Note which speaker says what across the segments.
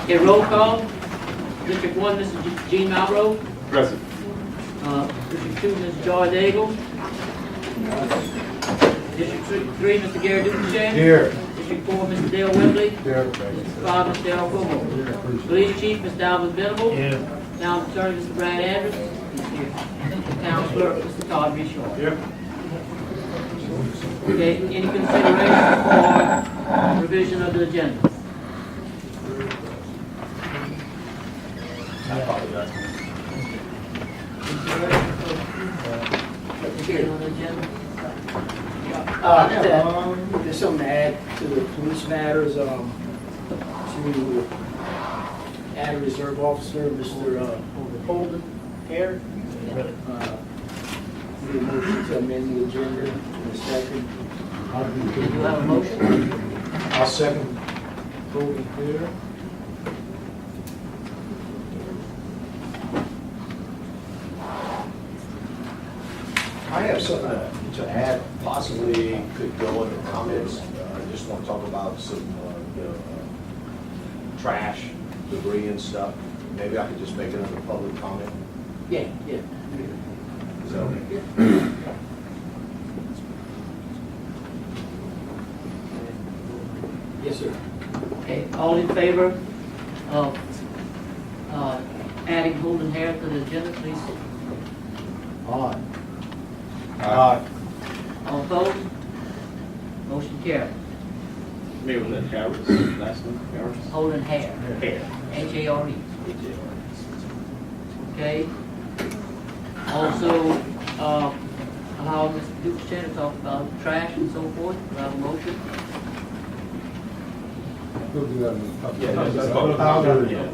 Speaker 1: Okay, roll call. District 1, Mr. Gene Malro.
Speaker 2: Present.
Speaker 1: District 2, Ms. Joy Daigle. District 3, Mr. Gary Dukenshire.
Speaker 2: Here.
Speaker 1: District 4, Mr. Dale Wembley.
Speaker 2: Here.
Speaker 1: District 5, Mr. Darrell Como. Police Chief, Mr. Alvin Venable. Town Attorney, Mr. Brad Andrews. He's here. Town Clerk, Mr. Todd B. Shaw.
Speaker 2: Here.
Speaker 1: Okay, any consideration for revision of the agenda?
Speaker 2: I apologize.
Speaker 1: Consideration on the agenda?
Speaker 3: There's something to add to the police matters, to add a reserve officer, Mr. Holden Hare. Need a motion to amend the agenda in a second.
Speaker 1: Do you have a motion?
Speaker 2: I'll second.
Speaker 3: Holden Hare.
Speaker 4: I have something to add, possibly could go in the comments. I just want to talk about some, trash, debris and stuff. Maybe I could just make it under public comment.
Speaker 3: Yeah.
Speaker 4: Is that okay?
Speaker 3: Yes, sir.
Speaker 1: Okay, all in favor of adding Holden Hare to the agenda, please?
Speaker 3: Aye.
Speaker 2: Aye.
Speaker 1: All opposed? Motion carried.
Speaker 2: Mayor, was that Harris? Last name, Harris?
Speaker 1: Holden Hare,
Speaker 2: Here.
Speaker 1: H-A-R-E. Okay. Also, allow Mr. Dukenshire to talk about trash and so forth. Do I have a motion?
Speaker 2: Yeah, that's
Speaker 1: You
Speaker 2: public
Speaker 1: do
Speaker 2: comment.
Speaker 1: it.
Speaker 2: Yeah.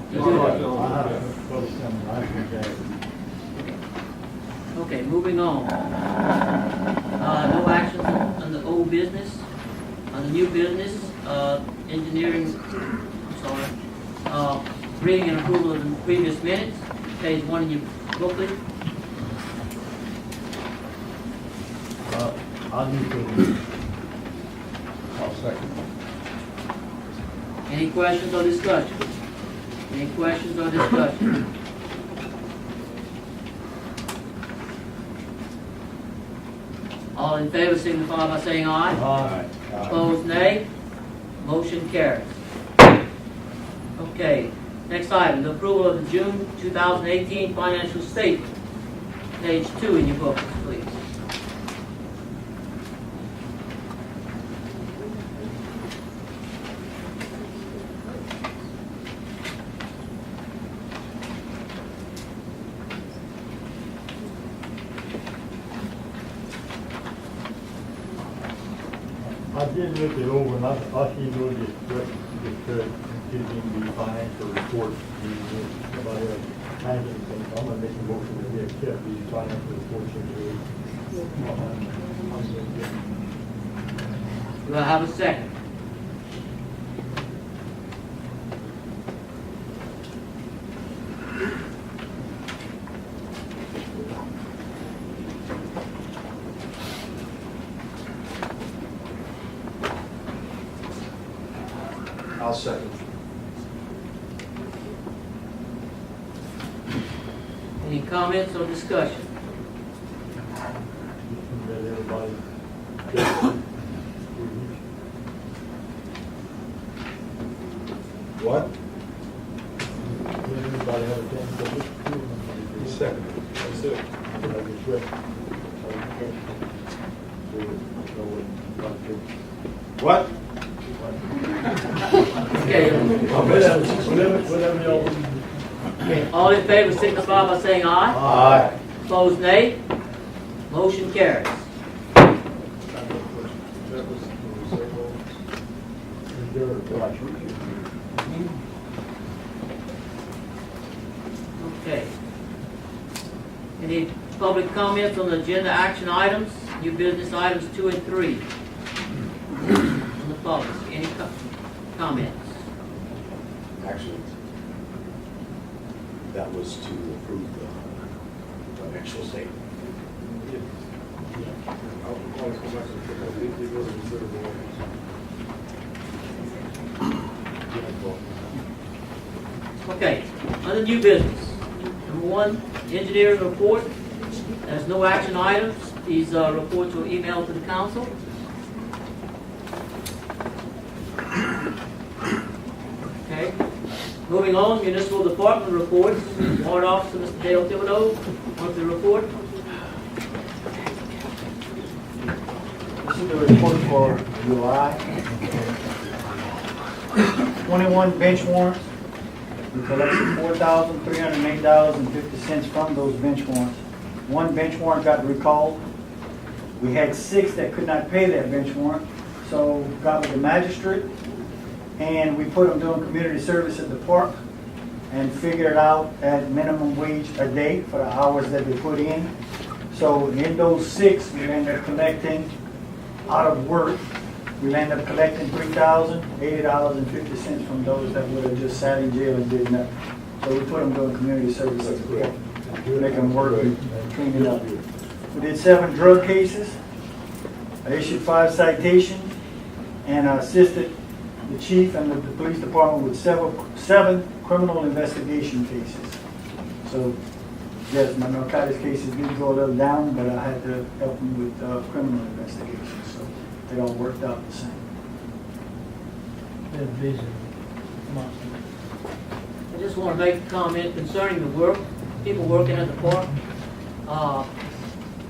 Speaker 1: Okay, moving on. No action on the old business. On the new business, engineering, reading and approval of the previous minutes, page 1 in your booklet.
Speaker 5: I'll second.
Speaker 1: Any questions or discussion? Any questions or discussion? All in favor signify by saying aye.
Speaker 5: Aye.
Speaker 1: Opposed, nay. Motion carries. Okay, next item, the approval of the June 2018 financial statement. Page 2 in your books, please.
Speaker 5: I did look it over, and I see no discrepancy in the financial report. Somebody else has anything, I'm gonna make a motion that we accept these financial reports
Speaker 1: Do I have a second?
Speaker 4: I'll second.
Speaker 1: Any comments or discussion?
Speaker 5: Let everybody.
Speaker 4: What?
Speaker 5: Let everybody have a chance to look through them.
Speaker 4: Second.
Speaker 5: That's it. Like it's ready.
Speaker 4: What?
Speaker 1: Okay,
Speaker 5: Whatever y'all.
Speaker 1: okay, all in favor signify by saying aye.
Speaker 4: Aye.
Speaker 1: Opposed, nay. Motion carries. Okay. Any public comments on the agenda action items, new business items 2 and 3? On the public, any comments?
Speaker 4: Actually, that was to approve the financial statement.
Speaker 1: Okay, under new business. Number one, engineering report. There's no action items. These reports were emailed to the council. Okay. Moving on, municipal department reports. Ward Officer Mr. Dale Thibodeau, monthly report.
Speaker 6: This is the report for July. 21 bench warrants. We collected $4,308.50 from those bench warrants. One bench warrant got recalled. We had 6 that could not pay that bench warrant, so got with the magistrate, and we put them doing community service at the park and figured out at minimum wage a day for the hours that they put in. So in those 6, we ended up collecting out of work. We ended up collecting $3,080.50 from those that would have just sat in jail and did nothing. So we put them doing community service at the park. Make them work and clean it up. We did 7 drug cases. I issued 5 citations and I assisted the chief and the police department with 7 criminal investigation cases. So, yes, my narcotics cases did go a little down, but I had to help them with criminal investigations. So they all worked out the same.
Speaker 3: Been busy.
Speaker 1: I just want to make a comment concerning the work, people working at the park.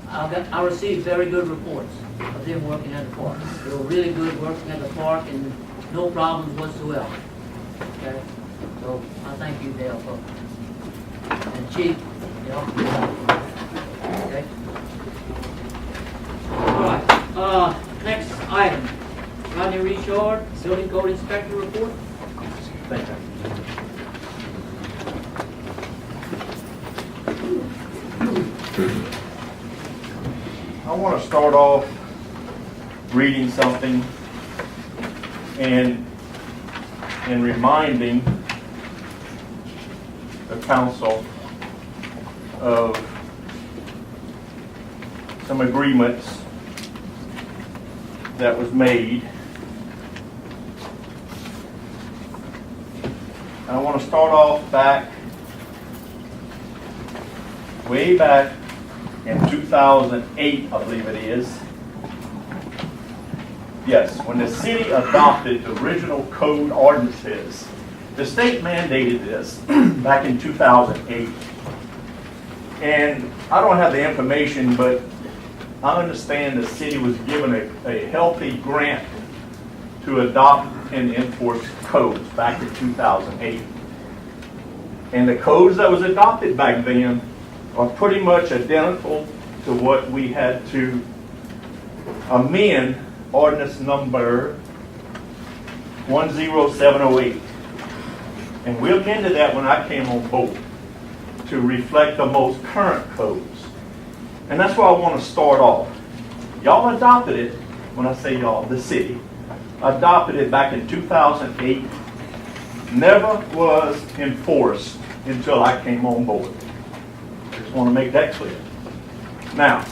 Speaker 1: I received very good reports of them working at the park. They were really good working at the park and no problems whatsoever. Okay? So I thank you, Dale, for and Chief, you know. Okay? All right. Next item. Rodney Richard, Building Code Inspector report.
Speaker 7: Thank you. I want to start off reading something and reminding the council of some agreements that was made. I want to start off way back in 2008, I believe it is. Yes, when the city adopted the original code ordinances, the state mandated this back in 2008. And I don't have the information, but I understand the city was given a healthy grant to adopt and enforce codes back in 2008. And the codes that was adopted back then are pretty much identical to what we had to amend ordinance number 10708. And we amended that when I came on board to reflect the most current codes. And that's where I want to start off. Y'all adopted it, when I say y'all, the city, adopted it back in 2008. Never was enforced until I came on board. I just want to make that clear. Now,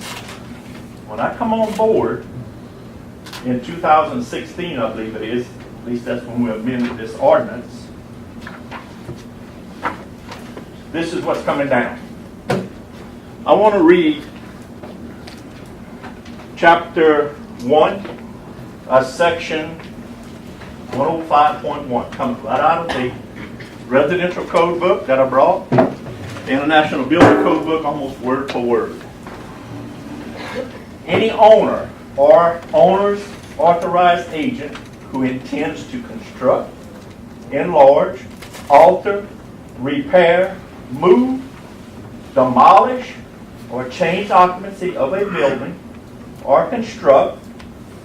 Speaker 7: when I come on board in 2016, I believe it is, at least that's when we amended this ordinance, this is what's coming down. I want to read chapter 1, section 105.1, comes right out of the residential code book that I brought, the International Building Code book, almost word for word. Any owner or owner's authorized agent who intends to construct, enlarge, alter, repair, move, demolish, or change occupancy of a building, or construct,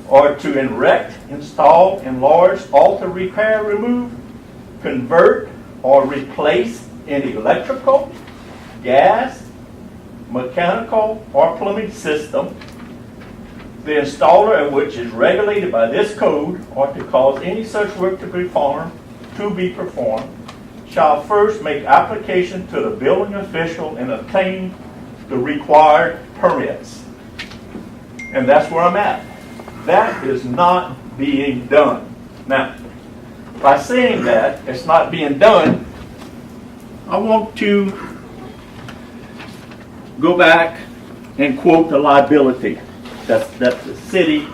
Speaker 7: or to erect, install, enlarge, alter, repair, remove, convert, or replace any electrical, gas, mechanical, or plumbing system, the installer of which is regulated by this code, or to cause any such work to be performed, shall first make application to the building official and obtain the required permits. And that's where I'm at. That is not being done. Now, by saying that it's not being done, I want to go back and quote the liability that the city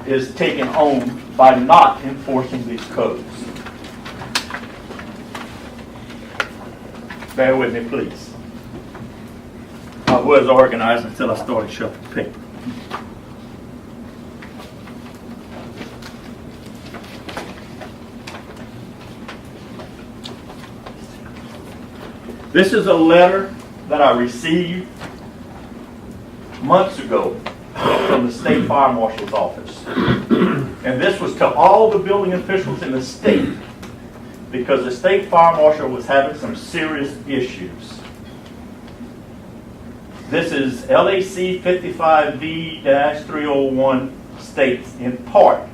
Speaker 7: is taking on by not enforcing these codes. Bear with me, please. I was organized until I started shuffling paper. This is a letter that I received months ago from the State Fire Marshal's office. And this was to all the building officials in the state because the State Fire Marshal was having some serious issues. This is LAC 55V-301 states in part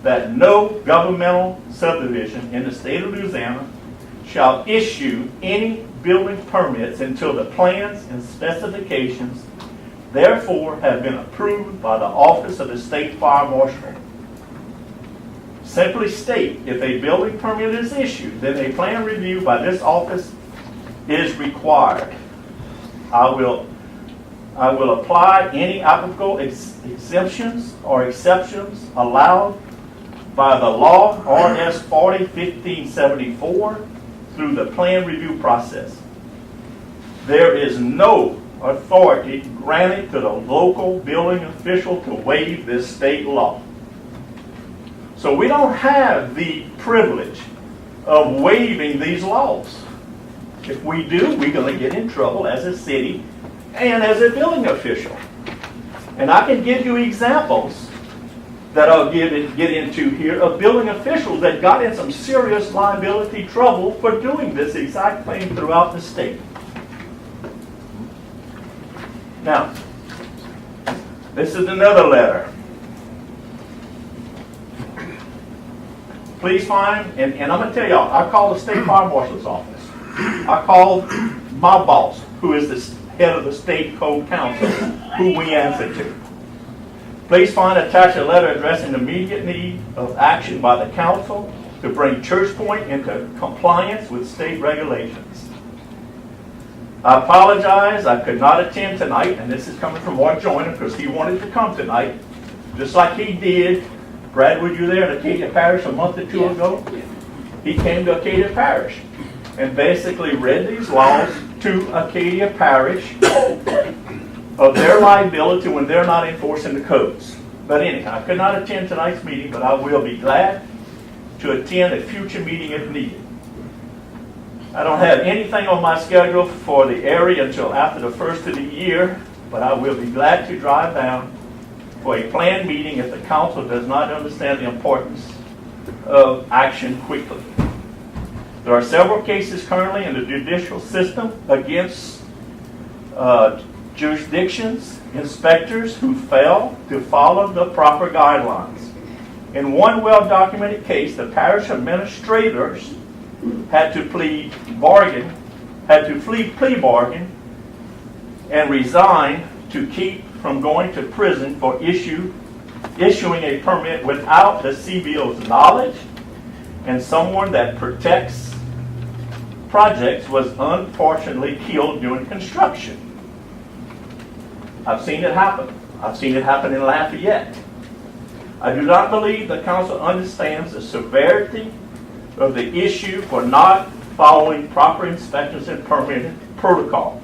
Speaker 7: that no governmental subdivision in the state of Louisiana shall issue any building permits until the plans and specifications therefore have been approved by the Office of the State Fire Marshal. Simply state, if a building permit is issued, then a plan review by this office is required. I will apply any applicable exemptions or exceptions allowed by the law RS 40-1574 through the plan review process. There is no authority granted to the local building official to waive this state law. So we don't have the privilege of waiving these laws. If we do, we're going to get in trouble as a city and as a building official. And I can give you examples that I'll get into here of building officials that got in some serious liability trouble for doing this exact thing throughout the state. Now, this is another letter. Please find, and I'm going to tell y'all, I called the State Fire Marshal's office. I called my boss, who is the head of the State Code Council, who we answer to. Please find attached a letter addressing the immediate need of action by the council to bring Church Point into compliance with state regulations. I apologize, I could not attend tonight, and this is coming from Mark Joyner because he wanted to come tonight, just like he did. Brad, were you there in Acadia Parish a month or two ago? He came to Acadia Parish and basically read these laws to Acadia Parish of their liability when they're not enforcing the codes. But anyhow, I could not attend tonight's meeting, but I will be glad to attend a future meeting if needed. I don't have anything on my schedule for the area until after the first of the year, but I will be glad to drive down for a planned meeting if the council does not understand the importance of action quickly. There are several cases currently in the judicial system against jurisdictions, inspectors who fail to follow the proper guidelines. In one well-documented case, the parish administrators had to plea bargain and resign to keep from going to prison for issuing a permit without the CBO's knowledge, and someone that protects projects was unfortunately killed during construction. I've seen it happen. I've seen it happen in Lafayette. I do not believe the council understands the severity of the issue for not following proper inspections and permitting protocol.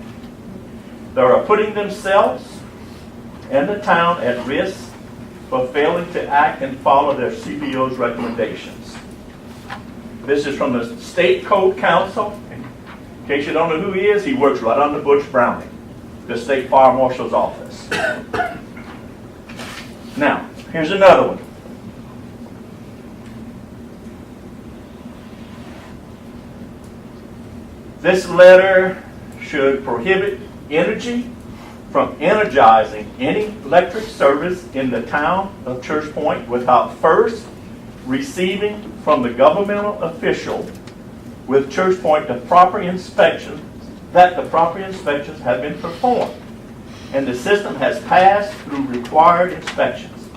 Speaker 7: They are putting themselves and the town at risk for failing to act and follow their CBO's recommendations. This is from the State Code Council. In case you don't know who he is, he works right under Butch Browning, the State Fire Marshal's office. Now, here's another one. This letter should prohibit energy from energizing any electric service in the town of Church Point without first receiving from the governmental official with Church Point the proper inspections have been performed and the system has passed through required inspections.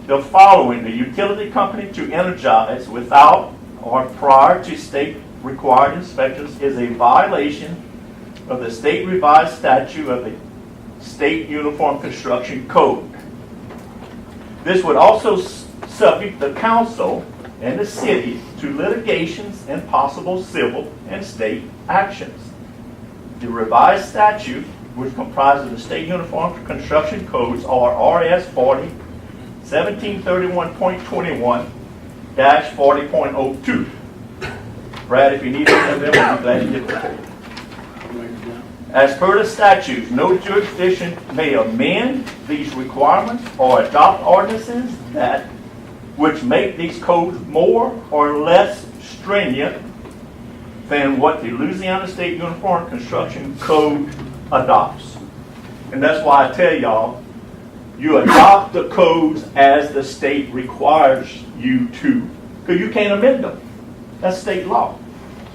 Speaker 7: The following: the utility company to energize without or prior to state required inspections is a violation of the state revised statute of the State Uniform Construction Code. This would also subject the council and the city to litigations and possible civil and state actions. The revised statute, which comprises the State Uniform Construction Codes, are RS 40, 1731.21-40.02. Brad, if you need any of them, I'll be glad to get them to you. As per the statutes, no jurisdiction may amend these requirements or adopt ordinances that which make these codes more or less stringent than what the Louisiana State Uniform Construction Code adopts. And that's why I tell y'all, you adopt the codes as the state requires you to, because you can't amend them. That's state law.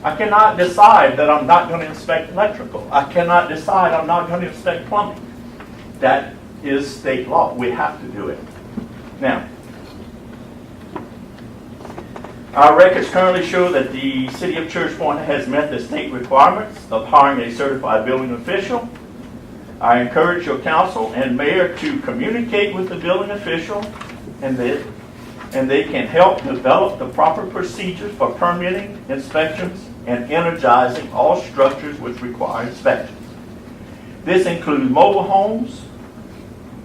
Speaker 7: I cannot decide that I'm not going to inspect electrical. I cannot decide I'm not going to inspect plumbing. That is state law. We have to do it. Now, our records currently show that the City of Church Point has met the state requirements of hiring a certified building official. I encourage your council and mayor to communicate with the building official, and they can help develop the proper procedures for permitting, inspections, and energizing all structures which require inspections. This includes mobile homes,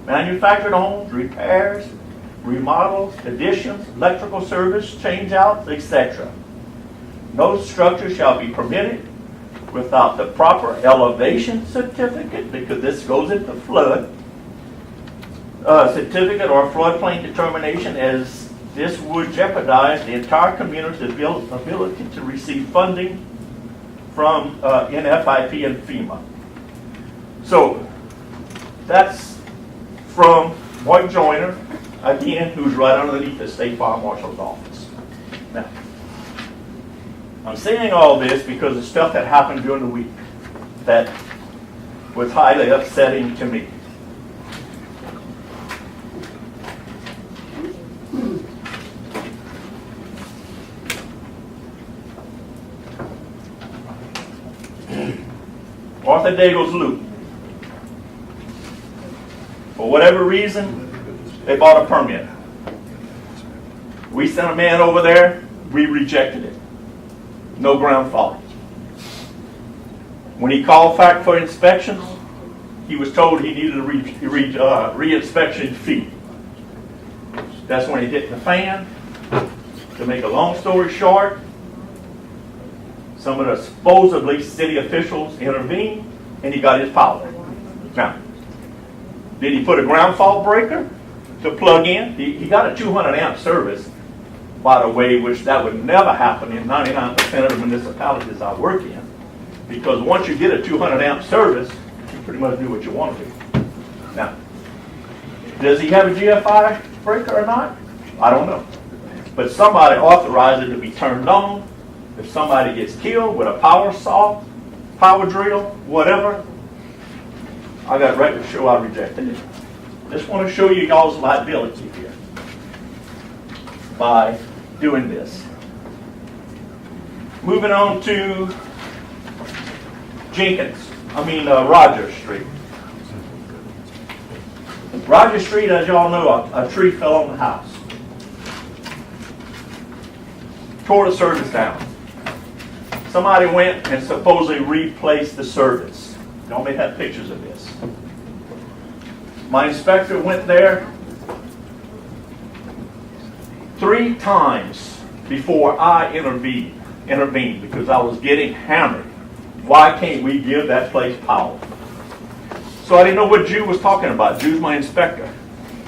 Speaker 7: manufactured homes, repairs, remodels, additions, electrical service, change-outs, etc. No structure shall be permitted without the proper elevation certificate, because this goes into flood certificate or floodplain determination, as this would jeopardize the entire community's ability to receive funding from NFIP and FEMA. So that's from Boyd Joyner, again, who's right underneath the State Fire Marshal's office. Now, I'm saying all this because of stuff that happened during the week that was highly upsetting to me. Arthur Daigle's Loop. For whatever reason, they bought a permit. We sent a man over there, we rejected it. No ground fault. When he called back for inspections, he was told he needed a re-inspection fee. That's when he hit the fan. To make a long story short, some of the supposedly city officials intervened and he got his power. Now, did he put a ground fault breaker to plug in? He got a 200 amp service, by the way, which that would never happen in 99% of the municipalities I work in. Because once you get a 200 amp service, you pretty much do what you want to do. Now, does he have a GFI breaker or not? I don't know. But somebody authorized it to be turned on. If somebody gets killed with a power saw, power drill, whatever, I got records to show I rejected it. Just want to show you y'all's liability here by doing this. Moving on to Rogers Street. Rogers Street, as y'all know, a tree fell on the house. Tore the service down. Somebody went and supposedly replaced the service. Y'all may have pictures of this. My inspector went there 3 times before I intervened because I was getting hammered. Why can't we give that place power? So I didn't know what Jew was talking about. Jew's my inspector.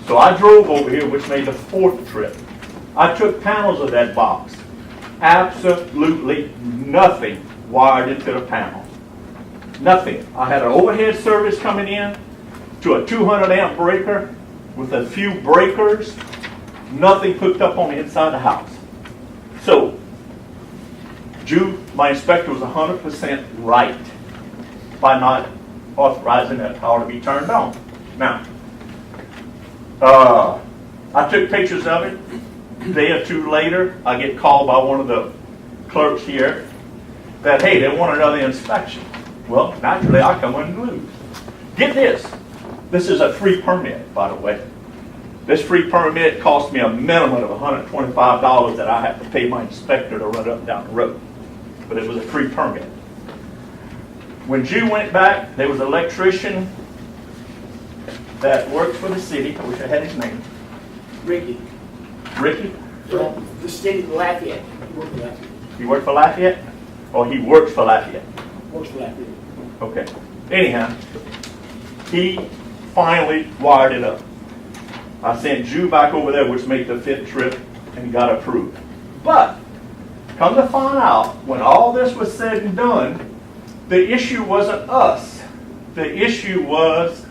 Speaker 7: So I drove over here, which made the 4th trip. I took panels of that box. Absolutely nothing wired into the panel. Nothing. I had an overhead service coming in to a 200 amp breaker with a few breakers. Nothing hooked up on the inside of the house. So, Jew, my inspector, was 100% right by not authorizing that power to be turned on. Now, I took pictures of it. A day or two later, I get called by one of the clerks here, that, hey, they want another inspection. Well, naturally, I come in and lose. Get this. This is a free permit, by the way. This free permit cost me a minimum of $125 that I have to pay my inspector to run up and down the road. But it was a free permit. When Jew went back, there was an electrician that worked for the city. I wish I had his name.
Speaker 3: Ricky,
Speaker 7: Ricky?
Speaker 3: from the state of Lafayette. He works for Lafayette.
Speaker 7: He worked for Lafayette? Or he works for Lafayette?
Speaker 3: Works for Lafayette.
Speaker 7: Okay. Anyhow, he finally wired it up. I sent Jew back over there, which made the 5th trip, and he got approved. But, come to find out, when all this was said and done, the issue wasn't us. The issue was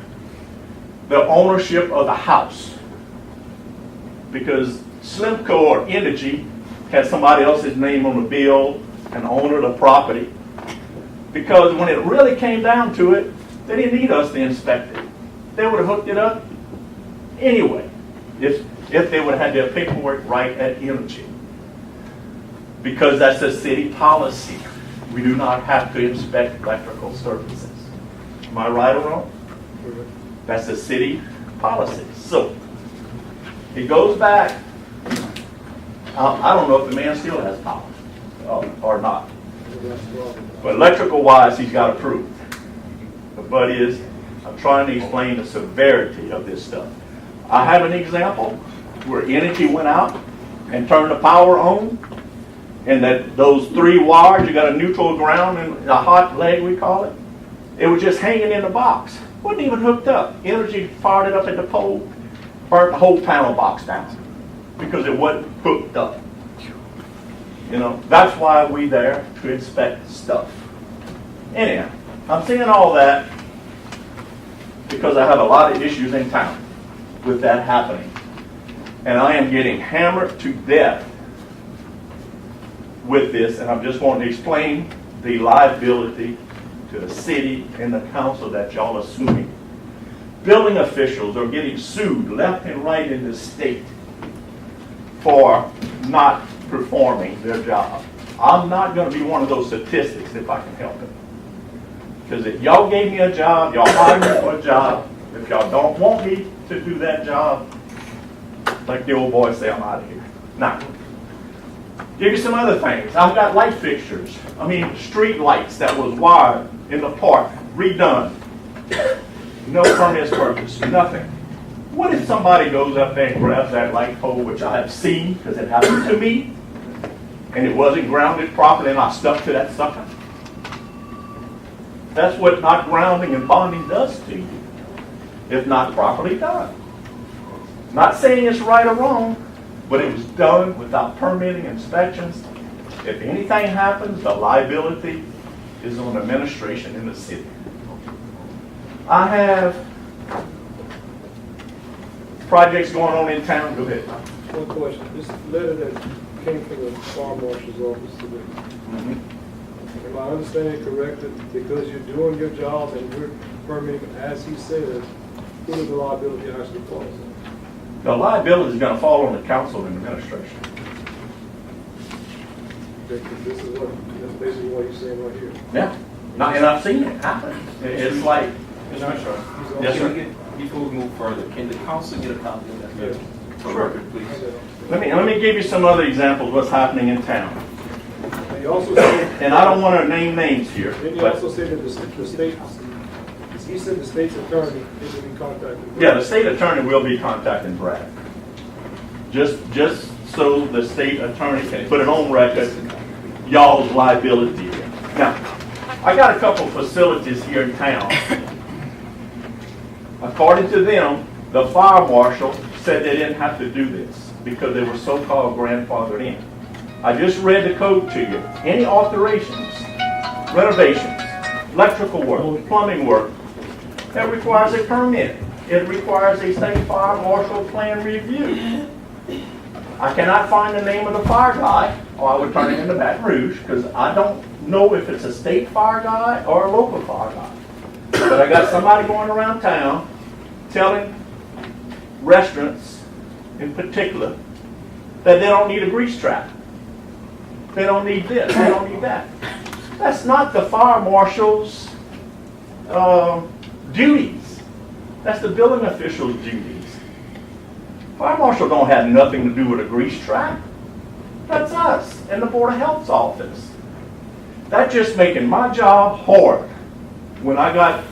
Speaker 7: the ownership of the house. Because Slimco or Energy had somebody else's name on the bill and owner of the property. Because when it really came down to it, they didn't need us to inspect it. They would have hooked it up anyway, if they would have had their paperwork right at Energy. Because that's a city policy. We do not have to inspect electrical services. Am I right or wrong? That's a city policy. So, it goes back. I don't know if the man still has power or not. But electrical wise, he's got approved. But I'm trying to explain the severity of this stuff. I have an example where Energy went out and turned the power on, and that those 3 wires, you got a neutral ground and a hot leg, we call it. It was just hanging in the box. Wasn't even hooked up. Energy fired it up at the pole, burnt the whole panel box down because it wasn't hooked up. You know, that's why we there to inspect stuff. Anyhow, I'm saying all that because I have a lot of issues in town with that happening. And I am getting hammered to death with this, and I'm just wanting to explain the liability to the city and the council that y'all are assuming. Building officials are getting sued left and right in this state for not performing their job. I'm not going to be one of those statistics if I can help it. Because if y'all gave me a job, y'all hired me for a job. If y'all don't want me to do that job, like the old boys say, I'm out of here. Now, give you some other things. I've got light fixtures. Street lights that was wired in the park, redone. No permits purchased, nothing. What if somebody goes up there and grabs that light pole, which I have seen, because it happened to me, and it wasn't grounded properly, and I stuck to that sucker? That's what not grounding and bonding does to you, if not properly done. Not saying it's right or wrong, but it was done without permitting inspections. If anything happens, the liability is on administration in the city. I have projects going on in town. Go ahead.
Speaker 8: One question. This letter that came from the fire marshal's office today, am I understanding correctly? Because you're doing your job and we're permitting, as he says, who does the liability actually fall on?
Speaker 7: The liability is going to fall on the council and administration.
Speaker 8: Because this is that's basically what you're saying right here.
Speaker 7: Yeah. And I've seen it happen. It's like, yes, sir.
Speaker 2: Before we move further, can the council get a copy of that letter? For
Speaker 7: Sure.
Speaker 2: record, please.
Speaker 7: Let me give you some other examples of what's happening in town.
Speaker 8: And you also said,
Speaker 7: And I don't want to name names here.
Speaker 8: then you
Speaker 7: But
Speaker 8: also said that the state, he said the state's attorney is to be contacted.
Speaker 7: yeah, the state attorney will be contacting Brad. Just so the state attorney can put it on record, y'all's liability. Now, I got a couple facilities here in town. According to them, the fire marshal said they didn't have to do this because they were so-called grandfathered in. I just read the code to you. Any alterations, renovations, electrical work, plumbing work, that requires a permit. It requires a state fire marshal plan review. I cannot find the name of the fire guy, or I would turn it into Baton Rouge, because I don't know if it's a state fire guy or a local fire guy. But I got somebody going around town telling restaurants in particular that they don't need a grease trap. They don't need this, they don't need that. That's not the fire marshal's duties. That's the building official's duties. Fire marshal don't have nothing to do with a grease trap. That's us and the Board of Health's office. That's just making my job hard when I got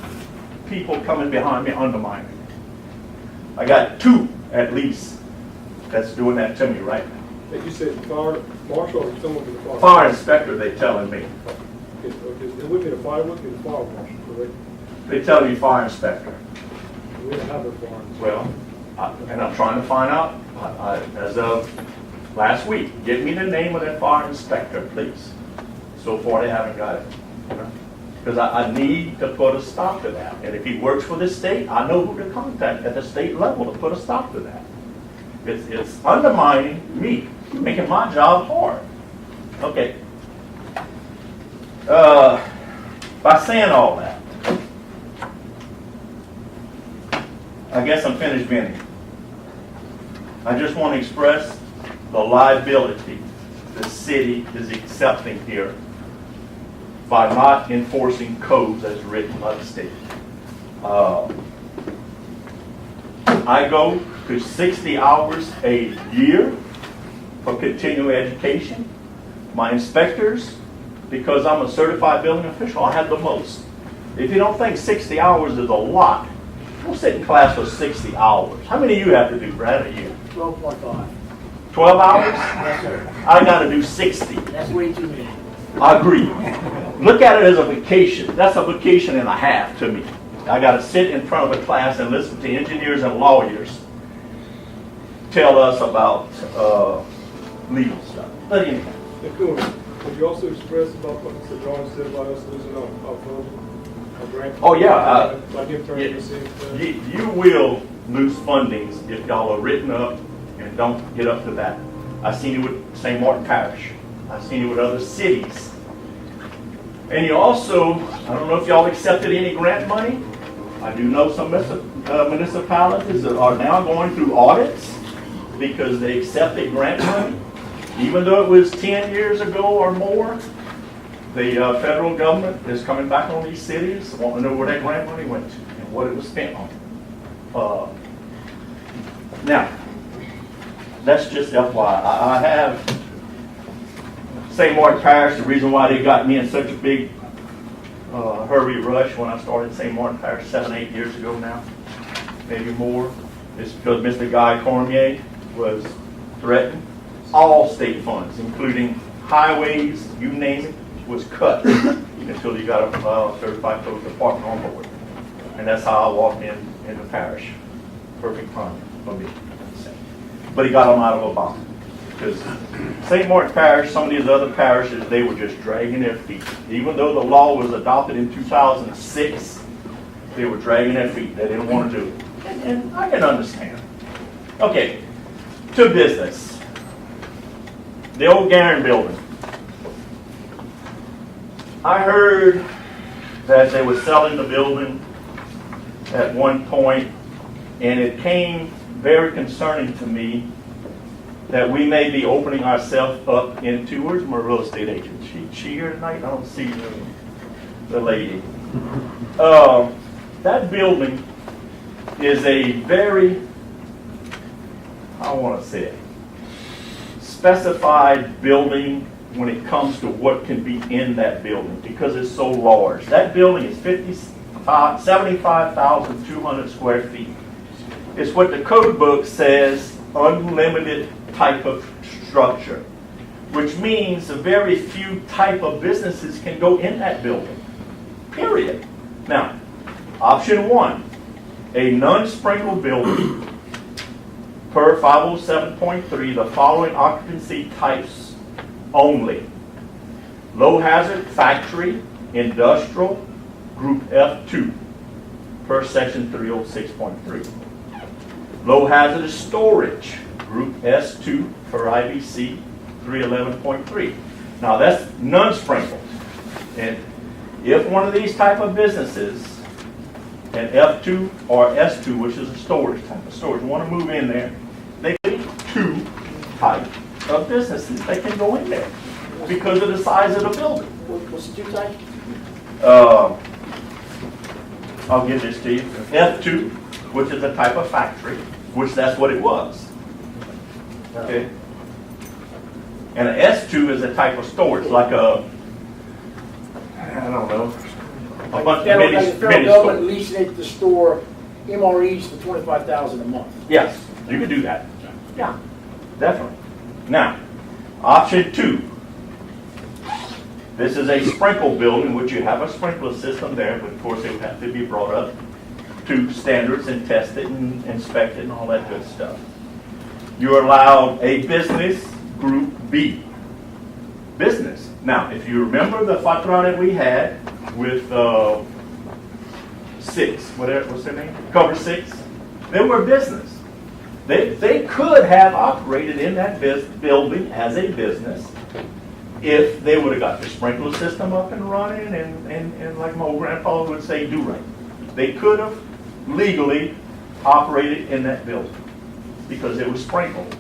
Speaker 7: people coming behind me undermining. I got 2 at least that's doing that to me right now.
Speaker 8: And you said fire marshal or someone with the fire?
Speaker 7: Fire inspector, they telling me.
Speaker 8: Okay, it would be the fire, would be the fire marshal, correct?
Speaker 7: They tell me fire inspector.
Speaker 8: We don't have a fire.
Speaker 7: Well, and I'm trying to find out, as of last week, give me the name of that fire inspector, please. So far, they haven't got it. Because I need to put a stop to that. And if he works for the state, I know who to contact at the state level to put a stop to that. It's undermining me, making my job hard. Okay. By saying all that, I guess I'm finished venting. I just want to express the liability the city is accepting here by not enforcing codes as written by the state. I go to 60 hours a year for continuing education. My inspectors, because I'm a certified building official, I have the most. If you don't think 60 hours is a lot, we'll sit in class for 60 hours. How many of you have to do, Brad, a year?
Speaker 1: 12.5.
Speaker 7: 12 hours?
Speaker 1: Yes, sir.
Speaker 7: I got to do 60.
Speaker 1: That's way too many.
Speaker 7: I agree. Look at it as a vacation. That's a vacation and a half to me. I got to sit in front of a class and listen to engineers and lawyers tell us about legal stuff. But anyway.
Speaker 8: And Coon, could you also express about what Mr. Jones said about us losing our funding, our grant?
Speaker 7: Oh, yeah,
Speaker 8: Like in terms of receiving.
Speaker 7: You will lose fundings if y'all are written up and don't get up to that. I've seen it with St. Martin Parish. I've seen it with other cities. And you also, I don't know if y'all accepted any grant money. I do know some municipalities that are now going through audits because they accepted grant money. Even though it was 10 years ago or more, the federal government is coming back on these cities, wanting to know where that grant money went to and what it was spent on. Now, that's just FYI. I have St. Martin Parish. The reason why they got me in such a big hurry rush when I started St. Martin Parish 7-8 years ago now, maybe more, is because Mr. Guy Cormier was threatened. All state funds, including highways, you name it, was cut until you got a certified code department on board. And that's how I walked in the parish. Perfect timing for me. But he got them out of a bond. Because St. Martin Parish, some of these other parishes, they were just dragging their feet. Even though the law was adopted in 2006, they were dragging their feet. They didn't want to do it. And I can understand. Okay, to business. The old Garin building. I heard that they were selling the building at one point, and it came very concerning to me that we may be opening ourselves up into, where's my real estate agent? She here tonight? I don't see the lady. That building is a very, I want to say it, specified building when it comes to what can be in that building because it's so large. That building is 75,200 square feet. It's what the code book says, unlimited type of structure, which means a very few type of businesses can go in that building, period. Now, option 1, a non-sprinkle building per 507.3, the following occupancy types only. Low hazard factory, industrial, group F2 per section 306.3. Low hazardous storage, group S2 per IBC 311.3. Now that's non-sprinkled. And if one of these type of businesses, an F2 or S2, which is a storage type of storage, want to move in there, they need 2 type of businesses that can go in there because of the size of the building.
Speaker 3: What's the due time?
Speaker 7: I'll give this to you. F2, which is a type of factory, which that's what it was. Okay? And an S2 is a type of storage, like a, I don't know, a bunch of
Speaker 3: Federal
Speaker 7: mini
Speaker 3: government
Speaker 7: stores.
Speaker 3: leasing it to store MREs for $25,000 a month.
Speaker 7: Yes, you can do that. Yeah, definitely. Now, option 2. This is a sprinkle building, which you have a sprinkler system there, but of course it would have to be brought up to standards and tested and inspected and all that good stuff. You're allowed a business group B. Business. Now, if you remember the fatron that we had with 6, what's their name? Cover 6. They were business. They could have operated in that building as a business if they would have got the sprinkler system up and running and like my old grandfather would say, do right. They could have legally operated in that building because it was sprinkled.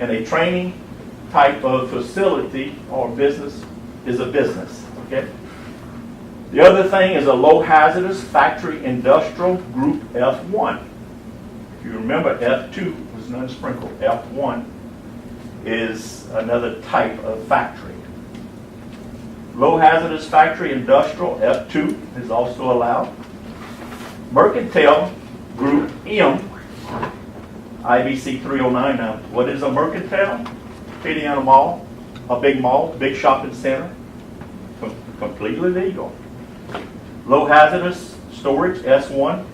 Speaker 7: And a training type of facility or business is a business, okay? The other thing is a low hazardous factory industrial group F1. If you remember, F2 was non-sprinkled. F1 is another type of factory. Low hazardous factory industrial F2 is also allowed. Mercantile group M, IBC 309. Now, what is a mercantile? Feeding on a mall, a big shopping center. Completely legal. Low hazardous storage S1.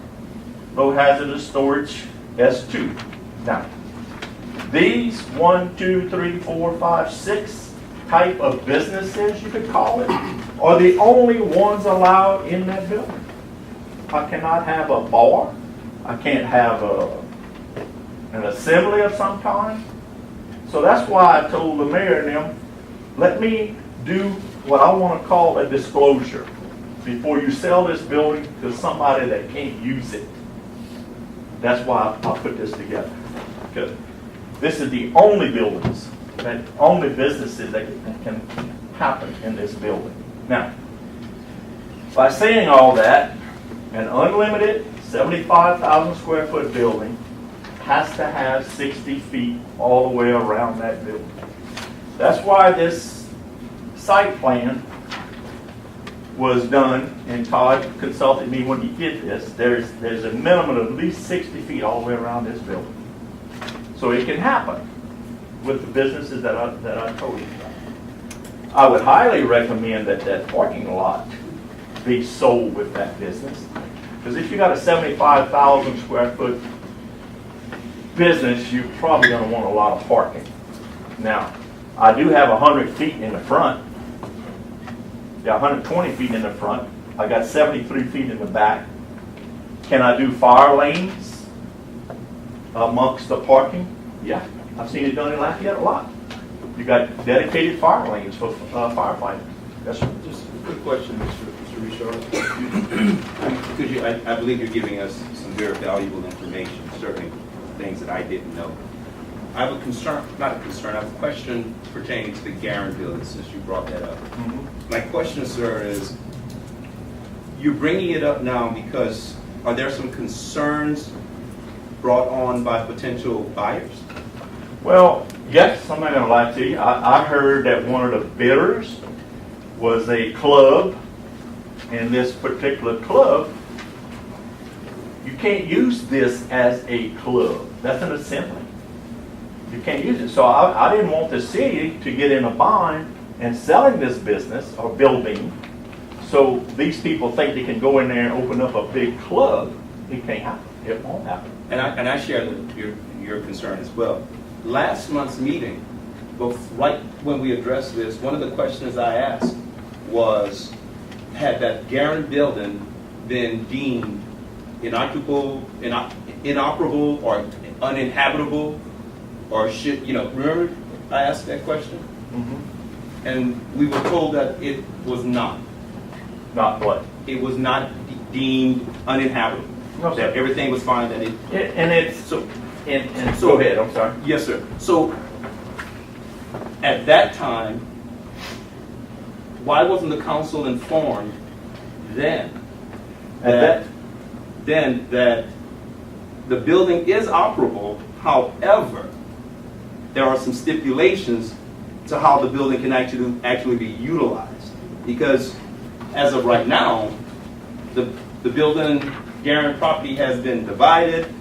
Speaker 7: Low hazardous storage S2. Now, these 1, 2, 3, 4, 5, 6 type of businesses, you could call it, are the only ones allowed in that building. I cannot have a bar. I can't have an assembly of some kind. So that's why I told the mayor and them, let me do what I want to call a disclosure before you sell this building to somebody that can't use it. That's why I put this together. Because this is the only buildings, only businesses that can happen in this building. Now, by saying all that, an unlimited 75,000 square foot building has to have 60 feet all the way around that building. That's why this site plan was done, and Todd consulted me when he did this. There's a minimum of at least 60 feet all the way around this building. So it can happen with the businesses that I told you about. I would highly recommend that that parking lot be sold with that business. Because if you got a 75,000 square foot business, you're probably going to want a lot of parking. Now, I do have 100 feet in the front. Yeah, 120 feet in the front. I got 73 feet in the back. Can I do fire lanes amongst the parking? Yeah, I've seen it done in Lafayette a lot. You got dedicated fire lanes for firefighters. Yes, sir.
Speaker 2: Just a quick question, Mr. Richard. Because I believe you're giving us some very valuable information, certainly things that I didn't know. I have a concern, not a concern, I have a question pertaining to the Garin building, since you brought that up. Mm-hmm. My question, sir, is you're bringing it up now because are there some concerns brought on by potential buyers?
Speaker 7: Well, yes, I'm not going to lie to you. I heard that one of the bidders was a club, and this particular club, you can't use this as a club. That's an assembly. You can't use it. So I didn't want the city to get in a bind and selling this business or building. So these people think they can go in there and open up a big club. It can't happen. It won't happen.
Speaker 2: And I share your concern as well. Last month's meeting, right when we addressed this, one of the questions I asked was, had that Garin building been deemed inoperable or uninhabitable, or should, remember I asked that question? Mm-hmm. And we were told that it was not.
Speaker 7: Not what?
Speaker 2: It was not deemed uninhabitable.
Speaker 7: No, sir.
Speaker 2: That everything was fine. That
Speaker 7: go ahead, I'm sorry.
Speaker 2: Yes, sir. So at that time, why wasn't the council informed then
Speaker 7: And
Speaker 2: that the building is operable? However, there are some stipulations to how the building can actually be utilized. Because as of right now, the building, Guerin property has been divided,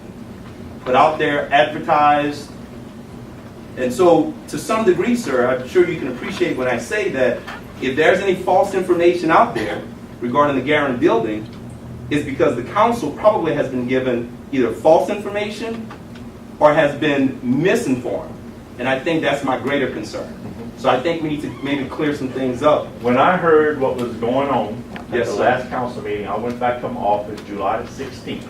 Speaker 2: put out there, advertised. And so, to some degree, sir, I'm sure you can appreciate when I say that if there's any false information out there regarding the Guerin building, it's because the council probably has been given either false information or has been misinformed. And I think that's my greater concern. So I think we need to maybe clear some things up.
Speaker 7: when I heard what was going on at
Speaker 2: Yes,
Speaker 7: the
Speaker 2: sir.
Speaker 7: last council meeting, I went back to my office July the 16th.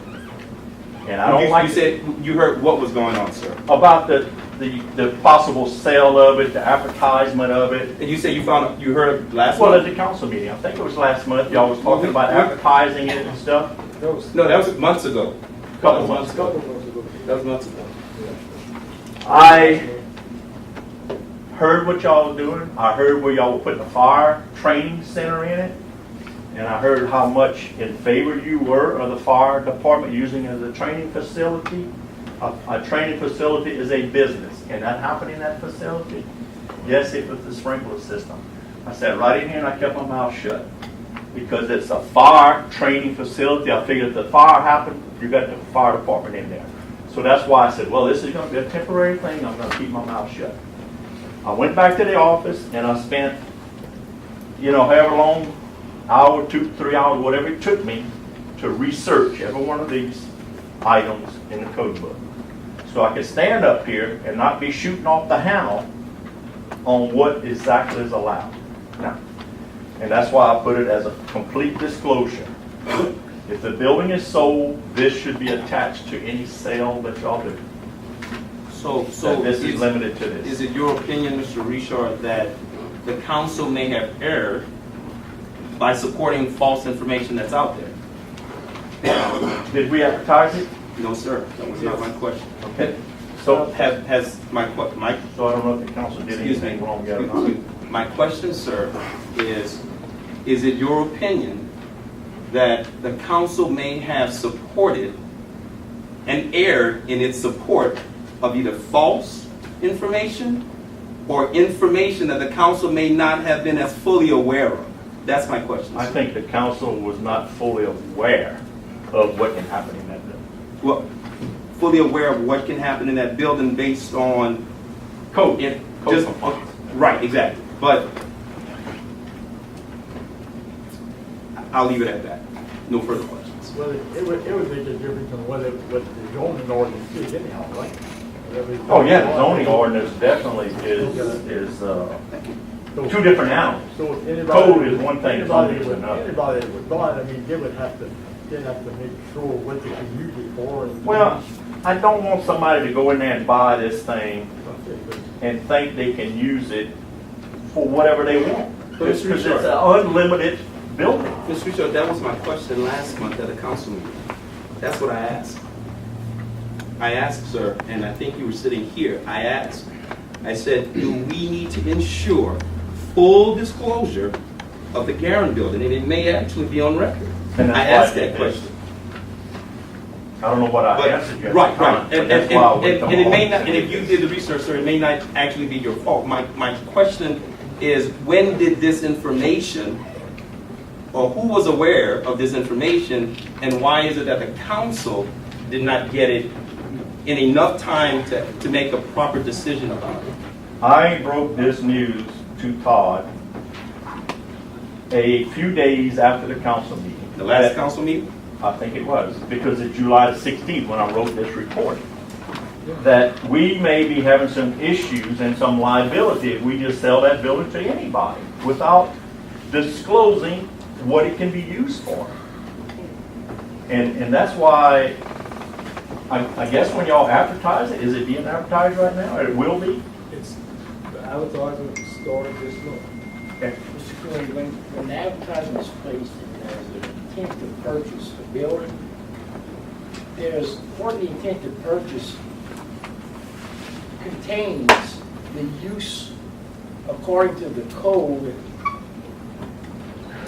Speaker 7: And I don't like
Speaker 2: You said you heard what was going on, sir.
Speaker 7: about the possible sale of it, the advertisement of it.
Speaker 2: And you said you heard last
Speaker 7: Well, at
Speaker 2: month?
Speaker 7: the council meeting, I think it was last month, y'all was talking about advertising it and stuff.
Speaker 8: That was
Speaker 2: No, that was months ago.
Speaker 7: Couple
Speaker 2: That was
Speaker 7: months ago.
Speaker 8: couple months ago.
Speaker 2: That was months ago.
Speaker 7: I heard what y'all were doing. I heard where y'all were putting a fire training center in it. And I heard how much in favor you were of the fire department using it as a training facility. A training facility is a business. Can that happen in that facility? Yes, if it's the sprinkler system. I sat right in here and I kept my mouth shut. Because it's a fire training facility. I figured if the fire happened, you got the fire department in there. So that's why I said, well, this is going to be a temporary thing. I'm going to keep my mouth shut. I went back to the office and I spent, however long, hour, 2, 3 hours, whatever it took me to research every one of these items in the code book. So I could stand up here and not be shooting off the handle on what exactly is allowed. Now, and that's why I put it as a complete disclosure. If the building is sold, this should be attached to any sale that y'all do.
Speaker 2: So
Speaker 7: That this is limited to this.
Speaker 2: Is it your opinion, Mr. Richard, that the council may have erred by supporting false information that's out there?
Speaker 7: Did we advertise it?
Speaker 2: No, sir. That was not my question.
Speaker 7: Okay. So,
Speaker 2: Has my
Speaker 7: so I don't know if the council did
Speaker 2: excuse me.
Speaker 7: anything wrong yet or not.
Speaker 2: My question, sir, is it your opinion that the council may have supported and erred in its support of either false information or information that the council may not have been as fully aware of? That's my question,
Speaker 7: I
Speaker 2: sir.
Speaker 7: think the council was not fully aware of what can happen in that building.
Speaker 2: Well, fully aware of what can happen in that building based on
Speaker 7: Code.
Speaker 2: it.
Speaker 7: Code compliance.
Speaker 2: Right, exactly. But I'll leave it at that. No further questions.
Speaker 5: Well, it would make a difference on what the zoning ordinance is anyhow, right?
Speaker 7: Oh, yeah, the zoning ordinance definitely is two different animals.
Speaker 5: So if anybody.
Speaker 7: Code is one thing,
Speaker 5: Anybody
Speaker 7: zoning is
Speaker 5: would,
Speaker 7: another.
Speaker 5: anybody that would buy it, I mean, they'd have to make sure what they can use it for. And
Speaker 7: Well, I don't want somebody to go in there and buy this thing and think they can use it for whatever they want.
Speaker 2: But
Speaker 7: Because
Speaker 2: Mr.
Speaker 7: it's
Speaker 2: Richard-
Speaker 7: an unlimited building.
Speaker 2: Mr. Richard, that was my question last month at the council meeting. That's what I asked. I asked, sir, and I think you were sitting here. I asked, I said, do we need to ensure full disclosure of the Guerin building? And it may actually be on record.
Speaker 7: And that's
Speaker 2: I
Speaker 7: why
Speaker 2: asked
Speaker 7: I
Speaker 2: that
Speaker 7: did
Speaker 2: question.
Speaker 7: this. I don't know what I
Speaker 2: But-
Speaker 7: answered you at
Speaker 2: right,
Speaker 7: the time,
Speaker 2: right.
Speaker 7: but
Speaker 2: And
Speaker 7: that's why I went to
Speaker 2: and it
Speaker 7: my
Speaker 2: may not,
Speaker 7: office.
Speaker 2: and if you did the research, sir, it may not actually be your fault. My question is, when did this information, or who was aware of this information, and why is it that the council did not get it in enough time to make a proper decision about it?
Speaker 7: I broke this news to Todd a few days after the council meeting.
Speaker 2: The last council meeting?
Speaker 7: I think it was, because it's July the 16th when I wrote this report. That we may be having some issues and some liability if we just sell that building to anybody without disclosing what it can be used for. And that's why, I guess when y'all advertise it, is it being advertised right now? Or it will be?
Speaker 8: It's, the advertisement started this month.
Speaker 7: Okay.
Speaker 3: Mr. Curry, when the advertisement is placed and there's an intent to purchase a building, part of the intent to purchase contains the use, according to the code,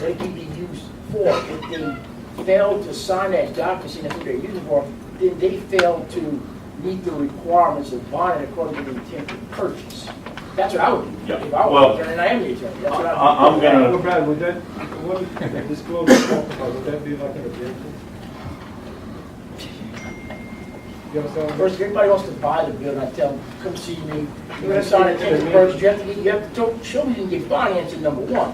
Speaker 3: they can be used for. If they fail to sign that document, saying that's what they're using for, then they fail to meet the requirements of bonding according to the intent to purchase. That's what I would do.
Speaker 7: Yeah.
Speaker 3: If I
Speaker 7: Well,
Speaker 3: were, and I am the attorney, that's what I
Speaker 7: I'm
Speaker 3: would do.
Speaker 7: gonna-
Speaker 8: Well, Brad, would that, what the disclosure talk about, would that be like an addendum? You understand?
Speaker 3: First, if anybody wants to buy the building, I tell them, come see me. You're gonna sign a intent to purchase, you have to show me you can get financing, number one,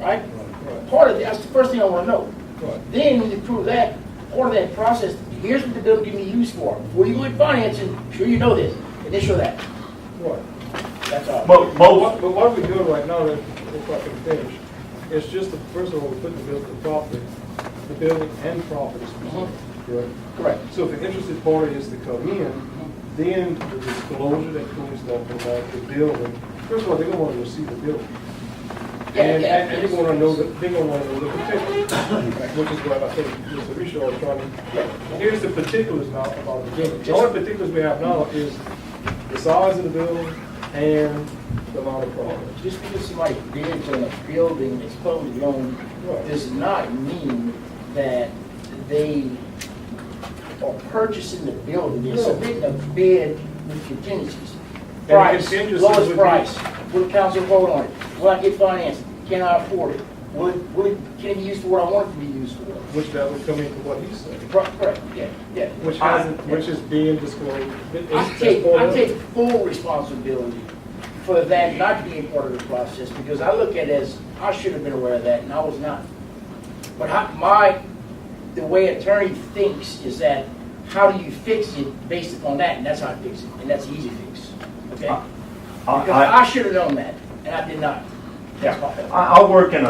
Speaker 3: right?
Speaker 8: Right,
Speaker 3: Part of that's the first thing I wanna know.
Speaker 8: right.
Speaker 3: Then, when you prove that, part of that process, here's what the building can be used for. Before you go with financing, sure you know this, and then show that.
Speaker 8: Right.
Speaker 3: That's all.
Speaker 7: But most,
Speaker 8: But what we're doing right now, if I can finish, it's just, first of all, we're putting the building and property specific, correct?
Speaker 3: Correct.
Speaker 8: So if the interested party is to come in, then the disclosure that Cooney's talking about, the building, first of all, they're gonna wanna receive the building. And they're gonna know that, they're gonna wanna know the particulars, which is what I think Mr. Richard is trying to, here's the particulars now about the building. The only particulars we have now is the size of the building and the amount of property.
Speaker 3: Just because somebody bids on a building that's publicly owned does not mean that they are purchasing the building. They're
Speaker 8: No.
Speaker 3: submitting a bid with contingencies.
Speaker 8: And
Speaker 3: Price,
Speaker 8: contingencies
Speaker 3: lowest
Speaker 8: would be-
Speaker 3: price. Will the council vote on it? Will I get financed? Can I afford it? Can it be used for what I want it to be used for?
Speaker 8: Which that would come into what he's saying,
Speaker 3: Correct, yeah.
Speaker 8: which is being disclosed.
Speaker 3: I take full responsibility for that not being part of the process, because I look at it as, I should have been aware of that, and I was not. But the way attorney thinks is that, how do you fix it based upon that, and that's how I fix it, and that's an easy fix, okay? Because I should have known that, and I did not. That's my fault.
Speaker 7: I work in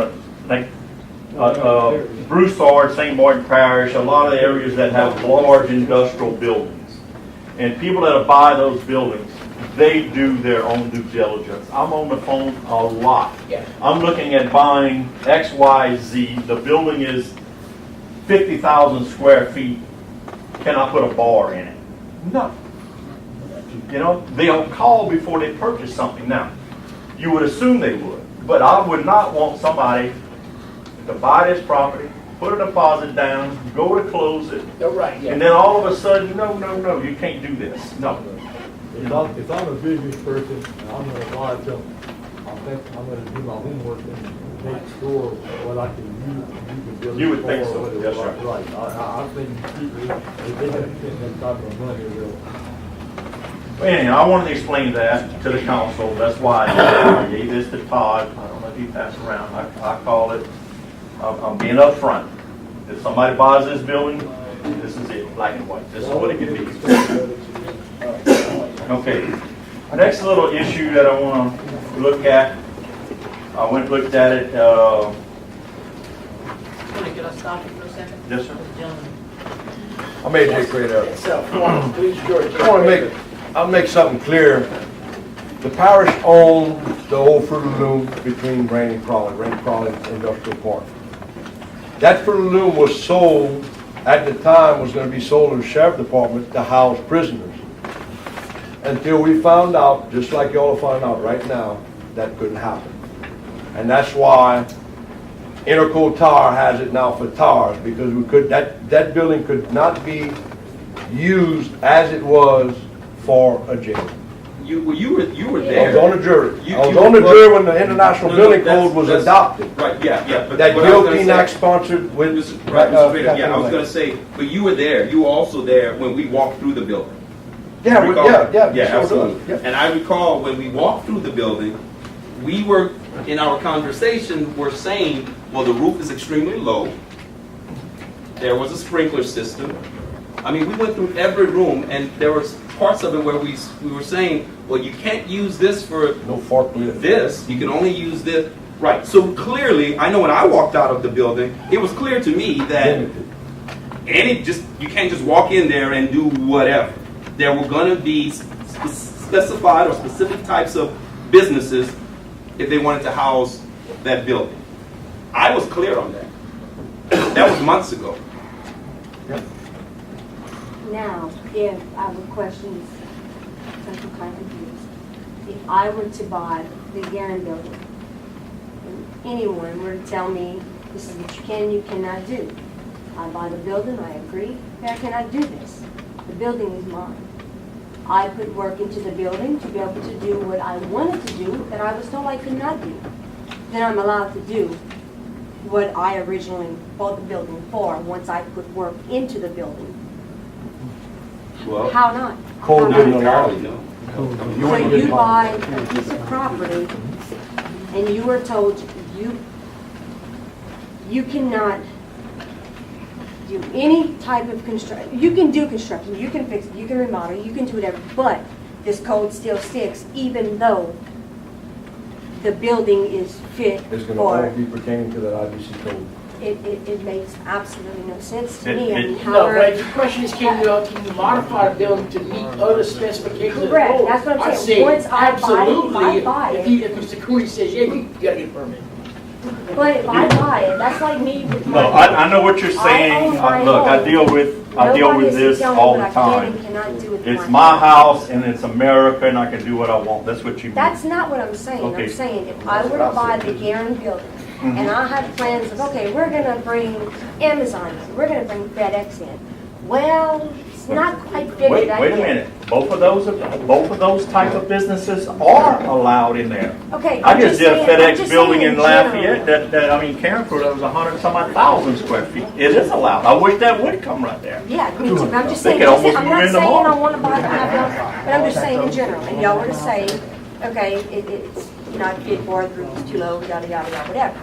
Speaker 7: Broussard, St. Martin Parish, a lot of the areas that have large industrial buildings. And people that buy those buildings, they do their own due diligence. I'm on the phone a lot.
Speaker 3: Yeah.
Speaker 7: I'm looking at buying X, Y, Z. The building is 50,000 square feet. Can I put a bar in it? No. You know, they'll call before they purchase something. Now, you would assume they would, but I would not want somebody to buy this property, put a deposit down, go to close it,
Speaker 3: You're right, yeah.
Speaker 7: and then all of a sudden, no, you can't do this. No.
Speaker 5: If I'm a business person, and I'm gonna buy something, I think I'm gonna do my homework and make sure what I can use the building.
Speaker 7: You would think
Speaker 5: for,
Speaker 7: so,
Speaker 5: whether-
Speaker 7: yes, sir.
Speaker 5: Right, I think people, if they have spent that type of money, they'll.
Speaker 7: Anyhow, I wanted to explain that to the council. That's why I gave this to Todd. I don't know if he passed around. I call it, I'm being upfront. If somebody buys this building, this is it, black and white. This is what it can be. Okay. Next little issue that I want to look at. I went and looked at it.
Speaker 1: Can I stop you for a second?
Speaker 7: Yes, sir.
Speaker 1: Gentlemen,
Speaker 9: I may take right up.
Speaker 3: It's please, George.
Speaker 9: I'll make something clear. The parish owned the old Fruit of the Loom between Rain and Crawley Industrial Park. That Fruit of the Loom was sold, at the time, was gonna be sold to the sheriff department to house prisoners. Until we found out, just like y'all are finding out right now, that couldn't happen. And that's why Interco Tower has it now for towers, because that building could not be used as it was for a jail.
Speaker 2: You were
Speaker 9: I
Speaker 2: there.
Speaker 9: was on the jury.
Speaker 2: You-
Speaker 9: I was
Speaker 2: you-
Speaker 9: on the
Speaker 2: well,
Speaker 9: jury when the International
Speaker 2: no,
Speaker 9: Building
Speaker 2: that's-
Speaker 9: Code was
Speaker 2: that's-
Speaker 9: adopted.
Speaker 2: Right, yeah. But
Speaker 9: That
Speaker 2: what I was
Speaker 9: Gil
Speaker 2: gonna
Speaker 9: Keene Act
Speaker 2: say-
Speaker 9: sponsored with.
Speaker 2: Right, Mr. Trader, yeah, I
Speaker 9: Kathleen
Speaker 2: was
Speaker 9: Lake.
Speaker 2: gonna say, but you were there, you were also there when we walked through the building.
Speaker 9: Yeah,
Speaker 2: Recall?
Speaker 9: yeah.
Speaker 2: Yeah,
Speaker 9: sure was.
Speaker 2: absolutely.
Speaker 9: Yeah.
Speaker 2: And I recall when we walked through the building, we were, in our conversation, were saying, well, the roof is extremely low. There was a sprinkler system. I mean, we went through every room, and there was parts of it where we were saying, well, you can't use this for
Speaker 9: No forklift.
Speaker 2: this, you can only use this. Right, so clearly, I know when I walked out of the building, it was clear to me that
Speaker 9: Limited.
Speaker 2: you can't just walk in there and do whatever. There were gonna be specified or specific types of businesses if they wanted to house that building. I was clear on that. That was months ago.
Speaker 10: Now, if I have a question, I'm kind of confused. If I were to buy the Garen building, and anyone were to tell me This is what you can and you cannot do. I buy the building, I agree, I cannot do this. The building is mine. I put work into the building to be able to do what I wanted to do that I was told I could not do. Then I'm allowed to do what I originally bought the building for once I put work into the building.
Speaker 2: Well,
Speaker 10: How not?
Speaker 9: Code
Speaker 10: How
Speaker 9: didn't
Speaker 10: not?
Speaker 9: allow it.
Speaker 10: So you buy a piece of property and you are told you cannot do any type of construction. You can do construction, you can fix it, you can remodel, you can do whatever, but this code still sticks even though the building is fit
Speaker 9: It's gonna all
Speaker 10: for,
Speaker 9: be pertaining to that IBC code.
Speaker 10: it makes absolutely no sense to
Speaker 7: It-
Speaker 10: me. I mean,
Speaker 3: No,
Speaker 10: however,
Speaker 3: but the question is, can you modify the building to meet other specifications of the
Speaker 10: Correct,
Speaker 3: code?
Speaker 10: that's what I'm
Speaker 3: I'd
Speaker 10: saying.
Speaker 3: say
Speaker 10: Once I buy it, if I
Speaker 3: absolutely,
Speaker 10: buy
Speaker 3: if
Speaker 10: it-
Speaker 3: if Mr. Cooney says, yeah, you gotta get a permit.
Speaker 10: but if I buy it, that's like me with
Speaker 7: No,
Speaker 10: my.
Speaker 7: I know what you're saying. Look, I deal with
Speaker 10: Nobody has to
Speaker 7: this
Speaker 10: tell me
Speaker 7: all
Speaker 10: what
Speaker 7: the
Speaker 10: I can
Speaker 7: time.
Speaker 10: and cannot do with
Speaker 7: It's
Speaker 10: my
Speaker 7: my house and it's America and I can do what I want. That's what you mean.
Speaker 10: That's not what I'm saying.
Speaker 7: Okay.
Speaker 10: I'm saying if I were to buy the Garen building and I had plans of, okay, we're gonna bring Amazon in, we're gonna bring FedEx in. Well, it's not quite fitted.
Speaker 7: Wait a minute. Both of those type of businesses are allowed in there.
Speaker 10: Okay,
Speaker 7: I
Speaker 10: I'm
Speaker 7: just did a
Speaker 10: saying- I'm
Speaker 7: FedEx
Speaker 10: just
Speaker 7: building
Speaker 10: saying
Speaker 7: in
Speaker 10: general.
Speaker 7: Lafayette Carenford, that was 100-some-odd-thousand square feet. It is allowed. I wish that would come right there.
Speaker 10: Yeah, me too, but I'm just
Speaker 7: They
Speaker 10: saying,
Speaker 7: could almost
Speaker 10: I'm
Speaker 7: move
Speaker 10: not
Speaker 7: in
Speaker 10: saying I
Speaker 7: tomorrow.
Speaker 10: wanna buy the house, but I'm just saying in general, and y'all were to say, okay, it's not fit for it, it's too low, yada, yada, yada, whatever.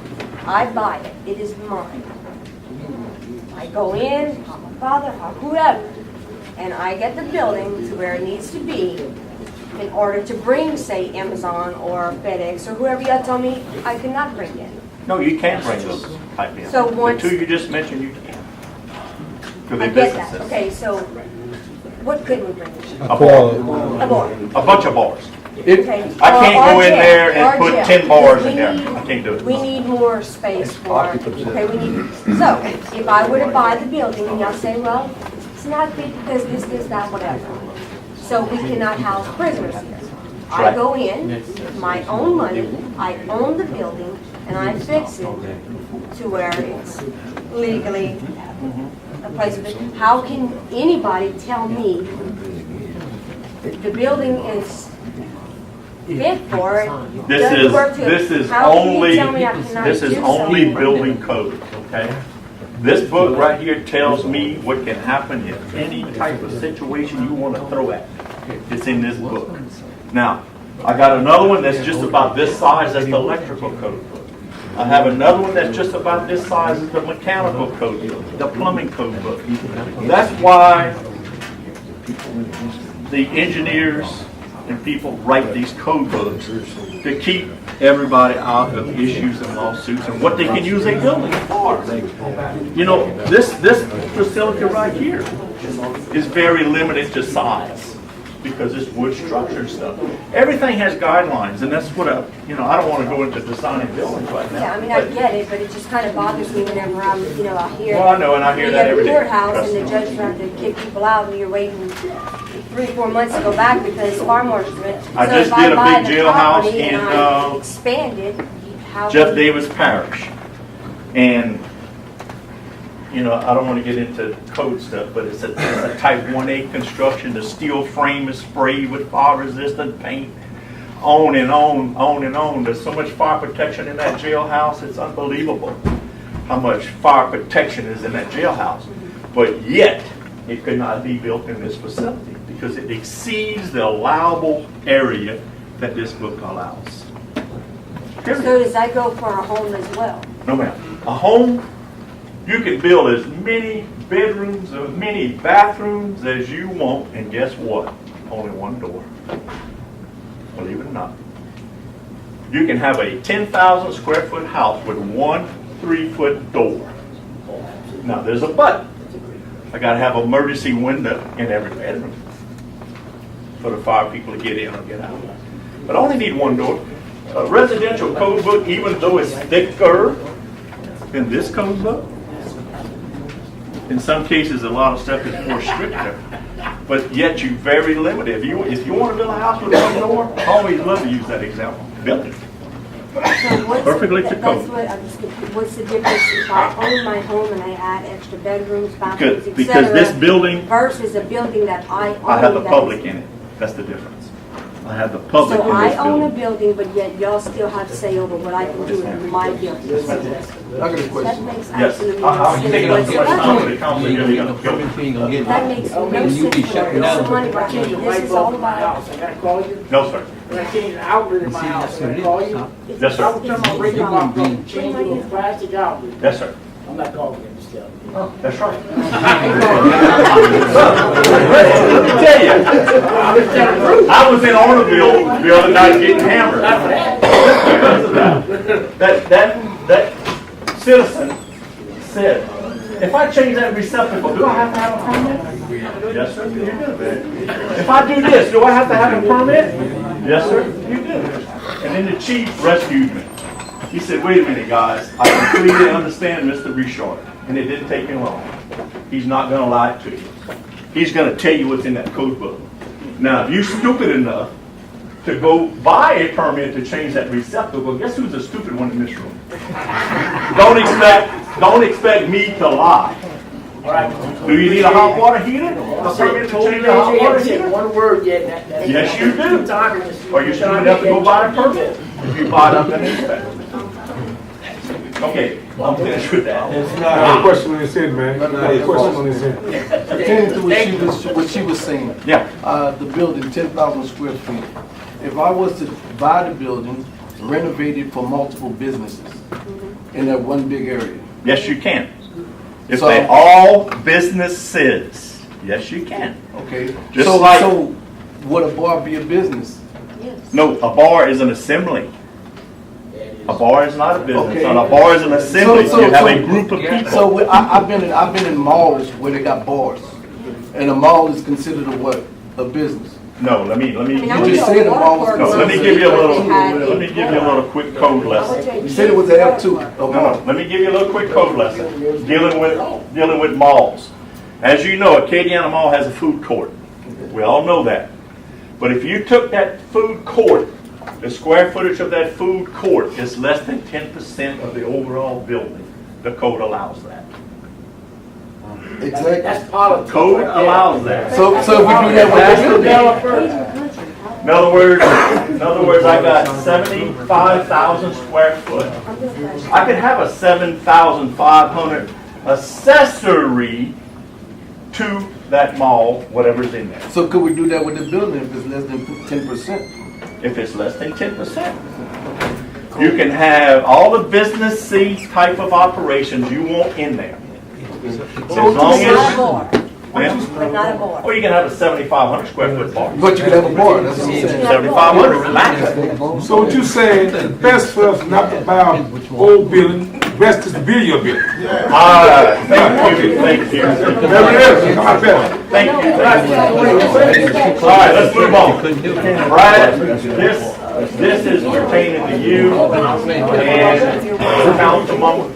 Speaker 10: I buy it, it is mine. I go in, I'm a father, I'm whoever, and I get the building to where it needs to be in order to bring, say, Amazon or FedEx or whoever y'all tell me I cannot bring in.
Speaker 7: No, you can't bring those type in.
Speaker 10: So
Speaker 7: The
Speaker 10: once-
Speaker 7: two you just mentioned, you can't. For the
Speaker 10: I get that,
Speaker 7: businesses.
Speaker 10: okay, so what could we bring in?
Speaker 7: A bar.
Speaker 10: A bar.
Speaker 7: A bunch of bars.
Speaker 10: Okay.
Speaker 7: I can't
Speaker 10: Or
Speaker 7: go in
Speaker 10: jail,
Speaker 7: there and
Speaker 10: or
Speaker 7: put
Speaker 10: jail.
Speaker 7: 10 bars
Speaker 10: We
Speaker 7: in there.
Speaker 10: need-
Speaker 7: I can't do it.
Speaker 10: We need more space for, okay, we need, so, if I were to buy the building and y'all say, well, it's not fit because this, that, whatever. So we cannot house prisoners here. I
Speaker 7: Right.
Speaker 10: go in, with my own money, I own the building, and I fix it to where it's legally a place of it. How can anybody tell me the building is fit for it? doesn't work to-
Speaker 7: This is
Speaker 10: how can you
Speaker 7: only,
Speaker 10: tell me I cannot
Speaker 7: this is
Speaker 10: do
Speaker 7: only
Speaker 10: something?
Speaker 7: building code, okay? This book right here tells me what can happen in any type of situation you want to throw at me. It's in this book. Now, I got another one that's just about this size, that's the electrical code book. I have another one that's just about this size, the mechanical code book, the plumbing code book. That's why the engineers and people write these code books to keep everybody out of issues and lawsuits and what they can use a building for. You know, this facility right here is very limited to size because it's wood structure and stuff. Everything has guidelines, and that's what I don't want to go into designing buildings right now.
Speaker 10: Yeah, I mean, I get it, but it just kind of bothers me whenever I'm, I hear.
Speaker 7: Well, I know, and I hear that every day.
Speaker 10: You go to the courthouse and the judge trying to kick people out and you're waiting 3-4 months to go back because fire marshal's in it.
Speaker 7: I
Speaker 10: So
Speaker 7: just
Speaker 10: if I
Speaker 7: did a
Speaker 10: buy
Speaker 7: big
Speaker 10: the
Speaker 7: jailhouse
Speaker 10: property and
Speaker 7: in,
Speaker 10: I expand it, how
Speaker 7: Jeff
Speaker 10: can-
Speaker 7: Davis Parish. And, I don't want to get into code stuff, but it's a type 1A construction. The steel frame is sprayed with fire-resistant paint, on and on, on and on. There's so much fire protection in that jailhouse, it's unbelievable how much fire protection is in that jailhouse. But yet, it could not be built in this facility because it exceeds the allowable area that this book allows.
Speaker 10: So does that go for a home as well?
Speaker 7: No, ma'am. A home, you can build as many bedrooms, as many bathrooms as you want, and guess what? Only one door. Believe it or not. You can have a 10,000 square foot house with one 3-foot door. Now, there's a but. I gotta have an emergency window in every bedroom for the fire people to get in or get out. But I only need one door. A residential code book, even though it's thicker than this code book, in some cases, a lot of stuff is more stricter. But yet you're very limited. If you want to build a house with one door, I always love to use that example. Build it.
Speaker 10: So what's,
Speaker 7: Perfectly to
Speaker 10: that's
Speaker 7: code.
Speaker 10: what, I'm just, what's the difference if I own my home and I add extra bedrooms, bathrooms, et
Speaker 7: Because this
Speaker 10: cetera,
Speaker 7: building,
Speaker 10: versus a building that I own?
Speaker 7: I have the
Speaker 10: that
Speaker 7: public
Speaker 10: is-
Speaker 7: in it. That's the difference. I have the public
Speaker 10: So
Speaker 7: in
Speaker 10: I
Speaker 7: this
Speaker 10: own a
Speaker 7: building.
Speaker 10: building, but yet y'all still have say over what I can do in my building.
Speaker 4: I got a
Speaker 10: That
Speaker 4: question.
Speaker 10: makes
Speaker 7: Yes.
Speaker 10: absolutely
Speaker 7: I'm
Speaker 10: no
Speaker 7: taking up
Speaker 10: sense
Speaker 7: too much time for
Speaker 10: whatsoever.
Speaker 7: the council.
Speaker 11: You
Speaker 7: Here we
Speaker 11: ain't
Speaker 7: go.
Speaker 11: gonna get no permit, you ain't gonna get
Speaker 10: That
Speaker 11: it.
Speaker 10: makes
Speaker 3: Oh,
Speaker 10: no
Speaker 3: man,
Speaker 11: you be
Speaker 10: sense
Speaker 11: shutting
Speaker 10: whatsoever.
Speaker 11: down.
Speaker 10: So money,
Speaker 3: When I change the
Speaker 10: this
Speaker 3: light
Speaker 10: is all
Speaker 3: bulb in my
Speaker 10: about.
Speaker 3: house, I gotta call you.
Speaker 7: No, sir.
Speaker 3: When I change the outlet in my house, I gotta call you.
Speaker 7: Yes, sir.
Speaker 3: I will turn my radio off, change the little plastic outlet.
Speaker 7: Yes, sir.
Speaker 3: I'm not calling you, just tell me.
Speaker 7: That's right. Let me tell you,
Speaker 3: I'm just telling the truth.
Speaker 7: I was in Orneville the other night getting hammered.
Speaker 3: Not for that.
Speaker 7: That citizen said, if I change that receptacle, do I have to have a permit? Yes, sir, you do. If I do this, do I have to have a permit? Yes, sir, you do. And then the chief rescued me. He said, wait a minute, guys, I completely understand Mr. Richard, and it didn't take him long. He's not gonna lie to you. He's gonna tell you what's in that code book. Now, if you're stupid enough to go buy a permit to change that receptacle, guess who's the stupid one in this room? Don't expect me to lie.
Speaker 3: All right.
Speaker 7: Do you need a hot water heater? A permit to change a hot water heater?
Speaker 3: One word yet.
Speaker 7: Yes, you do. Are you stupid enough to go buy a permit? If you buy it, I'm gonna inspect it. Okay, I'm finished with that.
Speaker 8: I have a question on his head, man. I have a question on his head.
Speaker 11: Pertaining to what she was saying.
Speaker 7: Yeah.
Speaker 11: The building, 10,000 square feet. If I was to buy the building, renovate it for multiple businesses in that one big area.
Speaker 7: Yes, you can. If
Speaker 11: So-
Speaker 7: they all businesses, yes, you can.
Speaker 11: Okay.
Speaker 7: Just
Speaker 11: So,
Speaker 7: like-
Speaker 11: so would a bar be a business?
Speaker 10: Yes.
Speaker 7: No, a bar is an assembly. A bar is not a business.
Speaker 11: Okay.
Speaker 7: And a bar is an assembly.
Speaker 11: So-
Speaker 7: You have a
Speaker 11: so-
Speaker 7: group of people.
Speaker 11: So I've been in malls where they got bars, and a mall is considered a what? A business.
Speaker 7: No, let me.
Speaker 10: I mean,
Speaker 11: You
Speaker 10: I went
Speaker 11: just
Speaker 10: to
Speaker 11: said
Speaker 10: a
Speaker 11: the mall was-
Speaker 10: water
Speaker 7: No,
Speaker 10: park
Speaker 7: let me
Speaker 10: once
Speaker 7: give you a
Speaker 10: where
Speaker 7: little.
Speaker 10: they had
Speaker 7: Let me give you a little quick code lesson.
Speaker 11: You said it was an F2.
Speaker 7: No, let me give you a little quick code lesson dealing with malls. As you know, Acadiana Mall has a food court. We all know that. But if you took that food court, the square footage of that food court is less than 10% of the overall building, the code allows that.
Speaker 11: Exactly.
Speaker 3: That's politics.
Speaker 7: Code allows that.
Speaker 11: So if we do that with the building,
Speaker 10: Asian country.
Speaker 7: In other words, I got 75,000 square foot.
Speaker 10: I'm just like-
Speaker 7: I could have a 7,500 accessory to that mall, whatever's in there.
Speaker 11: so could we do that with the building if it's less than 10%?
Speaker 7: If it's less than 10%. You can have all the business-y type of operations you want in there. As long
Speaker 10: But not a
Speaker 7: as,
Speaker 10: bar.
Speaker 7: ma'am,
Speaker 10: But not a bar.
Speaker 7: or you can have a 7,500 square foot bar.
Speaker 11: But you could have a bar, that's what I'm saying.
Speaker 7: 7,500 max.
Speaker 8: So what you saying, the best for us not to buy old building, best is to build your building.
Speaker 7: Thank you.
Speaker 8: Whatever it is, come out better.
Speaker 7: Thank you. All right, let's move on. Brad, this is pertaining to you and Councilman.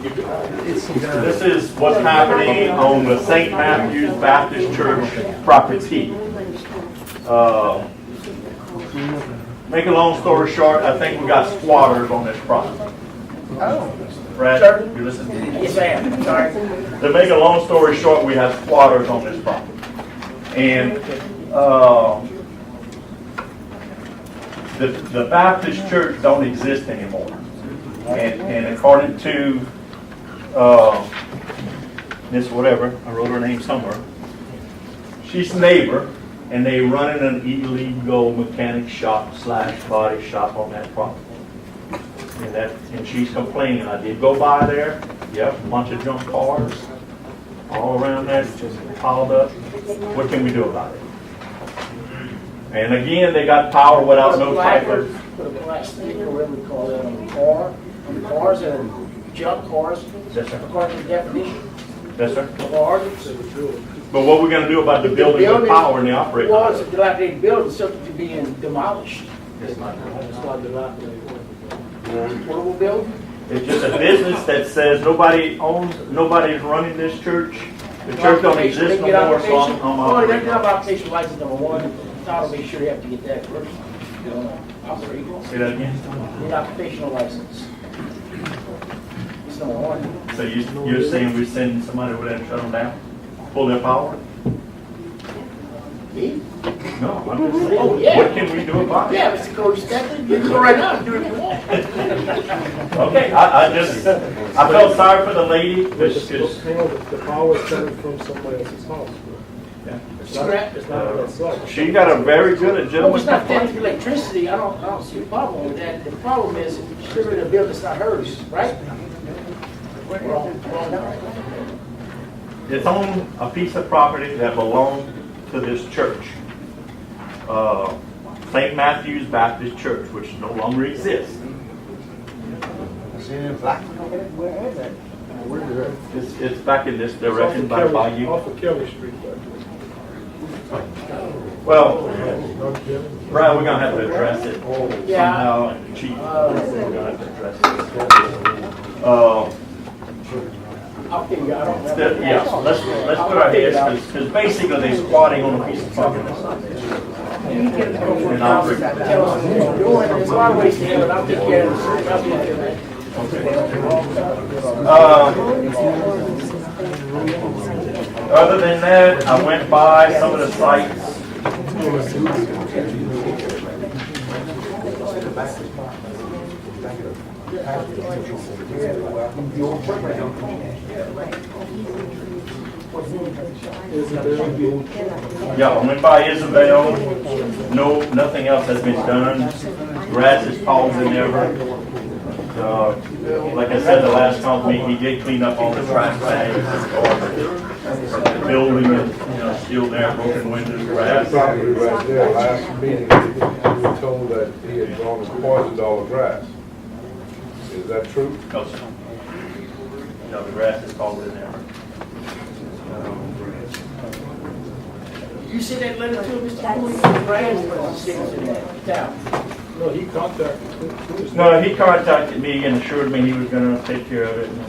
Speaker 7: This is what's happening on the St. Matthew's Baptist Church property. Make a long story short, I think we got squatters on this property. Brad, you listen to me?
Speaker 3: Yes, I am. Sorry.
Speaker 7: To make a long story short, we have squatters on this property. And the Baptist church don't exist anymore. And according to Miss whatever, I wrote her name somewhere, she's neighbor, and they running an illegal mechanic shop / body shop on that property. And she's complaining. I did go by there. Yep, a bunch of junk cars all around there, just piled up. What can we do about it? And again, they got power without no type of.
Speaker 3: Put a black sticker, whatever we call it, on the car, on the cars that are junk cars,
Speaker 7: Yes, sir.
Speaker 3: according to the definition
Speaker 7: Yes, sir.
Speaker 3: of the ordinance.
Speaker 7: But what we're going to do about the building with power and the operating?
Speaker 3: Well, it's a dilapidated building, subject to being demolished.
Speaker 7: It's not.
Speaker 3: It's not dilapidated. Portable building?
Speaker 7: It's just a business that says nobody's running this church. The church don't exist no more, so I'm
Speaker 3: Oh, they
Speaker 7: operating.
Speaker 3: have application license number one. Todd will make sure you have to get that first. Operate.
Speaker 7: Say that again?
Speaker 3: Need occupational license. It's no ordinance.
Speaker 7: So you're saying we're sending somebody over there to shut them down? Pull their power?
Speaker 3: Me?
Speaker 7: No, I'm just saying.
Speaker 3: Oh, yeah.
Speaker 7: What can we do about it?
Speaker 3: Yeah, Mr. Cody Stedman, you can go right now and do it if you want.
Speaker 7: Okay, I felt sorry for the lady, because,
Speaker 8: Hang on, the power is coming from somebody else's house.
Speaker 7: yeah.
Speaker 8: It's not that site.
Speaker 7: She got a very good
Speaker 3: No, it's
Speaker 7: legitimate
Speaker 3: not
Speaker 7: complaint.
Speaker 3: technically electricity, I don't see a problem with that. The problem is, she's in a building that's not hers, right? Wrong.
Speaker 7: It's on a piece of property that belonged to this church. St. Matthew's Baptist Church, which no longer exists.
Speaker 11: Where is it?
Speaker 7: It's back in this direction by you.
Speaker 8: Off of Kelly Street, back
Speaker 7: Well, Brian, we're gonna have to address it
Speaker 3: Yeah.
Speaker 7: somehow, and Chief, we're gonna have to address it.
Speaker 3: I'll figure it out.
Speaker 7: Yeah, let's put our heads, because basically they're squatting on a piece of property that's not theirs. And I'll bring-
Speaker 3: Tell us what we're doing, there's a lot of ways to handle it, I'll take care of it. I'll take care of it.
Speaker 7: Other than that, I went by some of the sites. Yeah, I went by Isabel. No, nothing else has been done. Grass is taller than ever. Like I said, the last company, he did clean up all the trash bags and garbage. The building is, still there, broken windows,
Speaker 8: That
Speaker 7: grass.
Speaker 8: property right there, last meeting, we were told that he had gone and poisoned all the grass. Is that true?
Speaker 7: No, sir. No, the grass is taller than ever.
Speaker 3: You see that letter to Mr. Cooley? Brian was sitting in that town.
Speaker 8: No, he contacted.
Speaker 7: No, he contacted me and assured me he was gonna take care of it and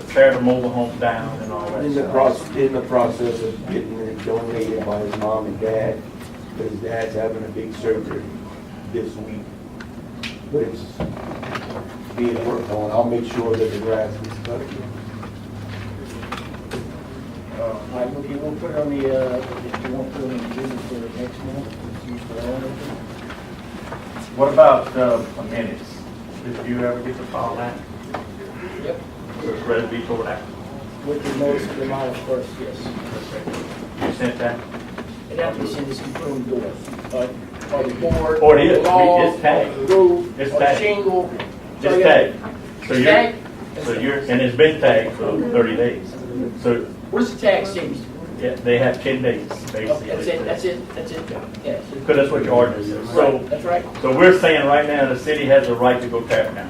Speaker 7: tear the mobile home down and all that
Speaker 11: In the
Speaker 7: stuff.
Speaker 11: in the process of getting it donated by his mom and dad, because his dad's having a big surgery this week. But it's being worked on. I'll make sure that the grass is cut.
Speaker 3: All right, okay, we'll put it on the, you won't put it on the agenda for next month?
Speaker 7: What about minutes? Did you ever get to file that?
Speaker 3: Yep.
Speaker 7: Or ready to be toward that?
Speaker 3: With the notice of demolish first, yes.
Speaker 7: You sent that?
Speaker 3: It has to be sent to some room door, or the board.
Speaker 7: Oh, it is.
Speaker 3: the wall,
Speaker 7: It's tagged.
Speaker 3: or the roof,
Speaker 7: It's
Speaker 3: or the
Speaker 7: tagged.
Speaker 3: shingle.
Speaker 7: It's tagged. So you're,
Speaker 3: Tagged?
Speaker 7: and it's been tagged for 30 days. So,
Speaker 3: What does the tag say?
Speaker 7: yeah, they have 10 days, basically.
Speaker 3: That's it, yes.
Speaker 7: Because that's what your ordinance is.
Speaker 3: Right, that's right,
Speaker 7: So we're saying right now, the city has the right to go tear it down.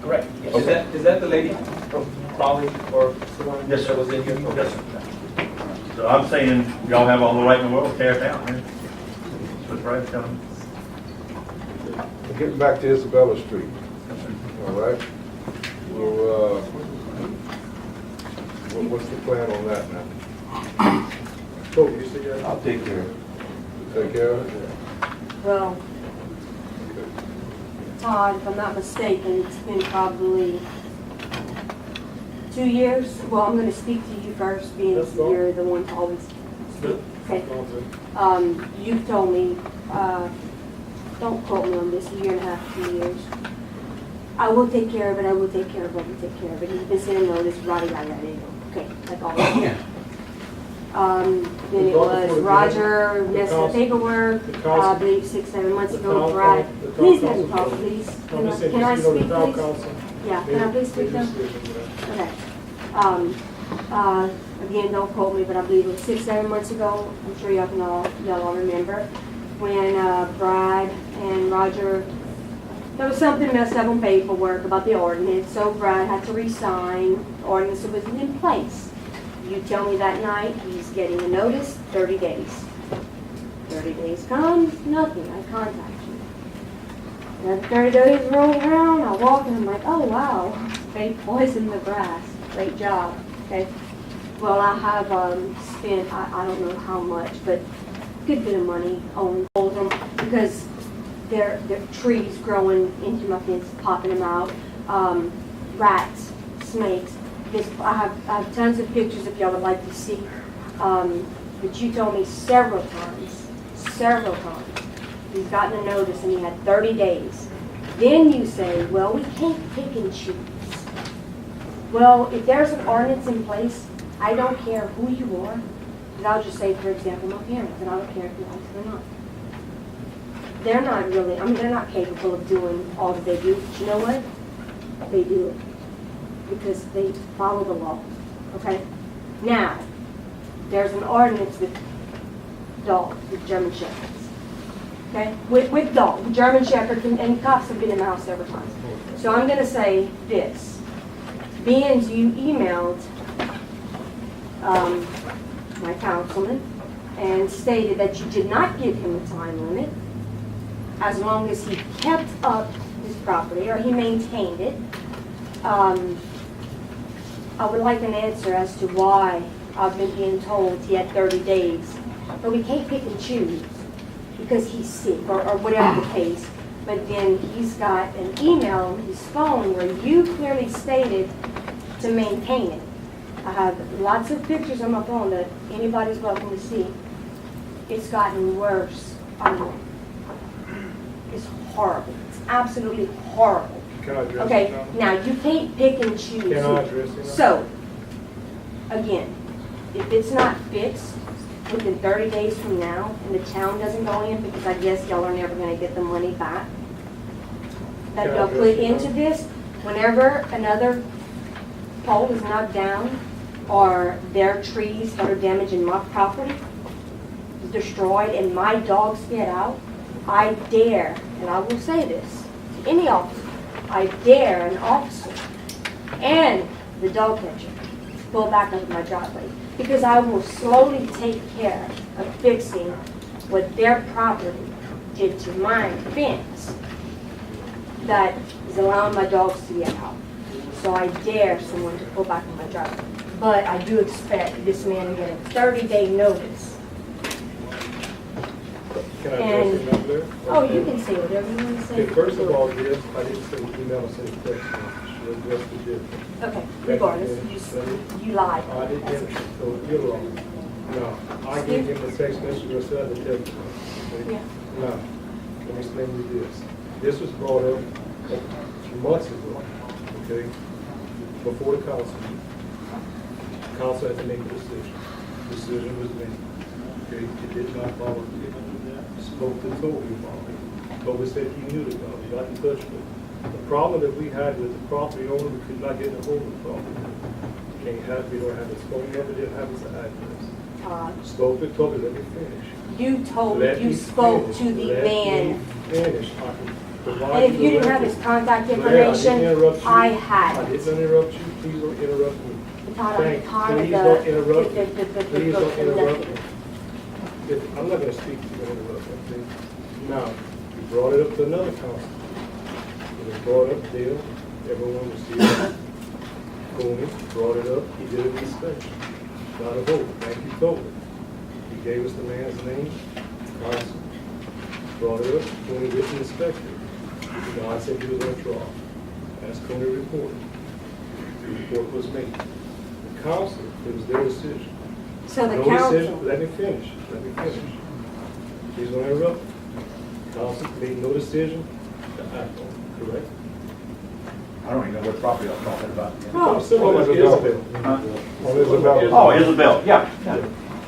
Speaker 3: correct. yes.
Speaker 2: Is that the lady from Raleigh or someone
Speaker 7: Yes, sir.
Speaker 2: that was in here?
Speaker 7: Yes, sir. So I'm saying, y'all have all the right in the world to tear it down, man. That's what Brad's telling me.
Speaker 8: Getting back to Isabella Street, all right? Well, what's the plan on that now? Toby, you see that?
Speaker 11: I'll take care of it.
Speaker 8: Take care of it?
Speaker 10: Well, Todd, if I'm not mistaken, it's been probably 2 years. Well, I'm gonna speak to you first, being
Speaker 8: That's fine.
Speaker 10: you're the one to always speak. Okay. You've told me, don't quote me on this, 1.5 to 2 years. I will take care of it, I will take care of it, I will take care of it. He's been saying no, this yada, yada, yada. Okay, that's all. Then it was Roger messing the paperwork, I believe 6, 7 months ago, Brad. Please let me talk, please. Can I speak, please? Yeah, can I please speak now? Okay. Again, don't quote me, but I believe it was 6, 7 months ago. I'm sure y'all all remember when Brad and Roger, there was something messed up on paperwork about the ordinance, so Brad had to resign. The ordinance wasn't in place. You tell me that night he's getting a notice, 30 days. 30 days comes, nothing. I contact you. Another 30 days roll around, I walk and I'm like, oh wow, they poisoned the grass. Great job. Okay. Well, I have spent, I don't know how much, but a good bit of money on them because there are trees growing into my fence, popping them out, rats, snakes. I have tons of pictures if y'all would like to see. But you told me several times, he's gotten a notice and he had 30 days. Then you say, well, we can't pick and choose. Well, if there's an ordinance in place, I don't care who you are. And I'll just say, for example, my parents, and I don't care if you like it or not. They're not really, they're not capable of doing all that they do. But you know what? They do it. Because they follow the law. Okay? Now, there's an ordinance with dogs, with German Shepherds. Okay? With dogs, German Shepherds, and cops have been in the house several times. So I'm going to say this. Being you emailed my councilman and stated that you did not give him a time limit as long as he kept up his property or he maintained it. I would like an answer as to why I've been being told he had 30 days. But we can't pick and choose because he's sick or whatever the case. But then he's got an email on his phone where you clearly stated to maintain it. I have lots of pictures on my phone that anybody's welcome to see. It's gotten worse. It's horrible. It's absolutely horrible.
Speaker 8: Can I address
Speaker 10: Okay,
Speaker 8: it now?
Speaker 10: now you can't pick and choose.
Speaker 8: Can I address it now?
Speaker 10: So, again, if it's not fixed within 30 days from now and the town doesn't go in, because I guess y'all are never gonna get the money back that
Speaker 8: Can I
Speaker 10: y'all
Speaker 8: address
Speaker 10: put
Speaker 8: it now?
Speaker 10: into this, whenever another pole is knocked down or their trees that are damaging my property is destroyed and my dogs get out, I dare, and I will say this to any officer, I dare an officer and the dog catcher to pull back up my driveway because I will slowly take care of fixing what their property did to my fence that is allowing my dogs to get out. So I dare someone to pull back on my driveway. But I do expect this man to get a 30-day notice.
Speaker 8: Can I address it now, Blair?
Speaker 10: Oh, you can say whatever you want to say.
Speaker 8: Okay, first of all, yes, I didn't send an email, I sent a text message. She addressed the difference.
Speaker 10: Okay, regardless, you lied.
Speaker 8: I didn't
Speaker 10: That's
Speaker 8: get
Speaker 10: okay.
Speaker 8: it, so you're wrong. No, I gave him the text message yourself to tell you.
Speaker 10: Yeah.
Speaker 8: Now, let me explain to you this. This was brought up a few months ago, okay, before the council. Council had to make a decision. Decision was made. Okay, it did not follow. Spoke to Toby about it. Toby said he knew the dog, he got in touch with it. The problem that we had with the property owner, we could not get a hold of the property. We don't have his phone number, didn't have his address. Spoke to Toby, let me finish.
Speaker 10: You told,
Speaker 8: Let
Speaker 10: you
Speaker 8: me
Speaker 10: spoke
Speaker 8: finish.
Speaker 10: to the
Speaker 8: Let
Speaker 10: man.
Speaker 8: me finish. I can provide
Speaker 10: And if you didn't have
Speaker 8: the
Speaker 10: his
Speaker 8: record.
Speaker 10: contact
Speaker 8: Blair, I didn't
Speaker 10: information,
Speaker 8: interrupt you.
Speaker 10: I had
Speaker 8: I
Speaker 10: it.
Speaker 8: didn't interrupt you, please don't interrupt me.
Speaker 10: Todd,
Speaker 8: Thank
Speaker 10: I'm
Speaker 8: you.
Speaker 10: tired of
Speaker 8: Please don't interrupt me.
Speaker 10: the
Speaker 8: Please don't interrupt me.
Speaker 10: nothing.
Speaker 8: I'm not gonna speak to you, don't interrupt me, please. Now, you brought it up to another council. It was brought up there, everyone was here. Cooney brought it up, he did an inspection. Got a vote, thank you, Toby. He gave us the man's name, council. Brought it up, Cooney did the inspection. God said he was gonna draw. As Cooney reported. The report was made. The council, it was their decision.
Speaker 10: So the
Speaker 8: No decision,
Speaker 10: council,
Speaker 8: let me finish. Please don't interrupt. Council made no decision to act on, it, correct?
Speaker 11: I don't even know what property I'm talking about.
Speaker 10: Oh.
Speaker 8: Similar to Isabel.
Speaker 7: Oh, Isabel, yeah.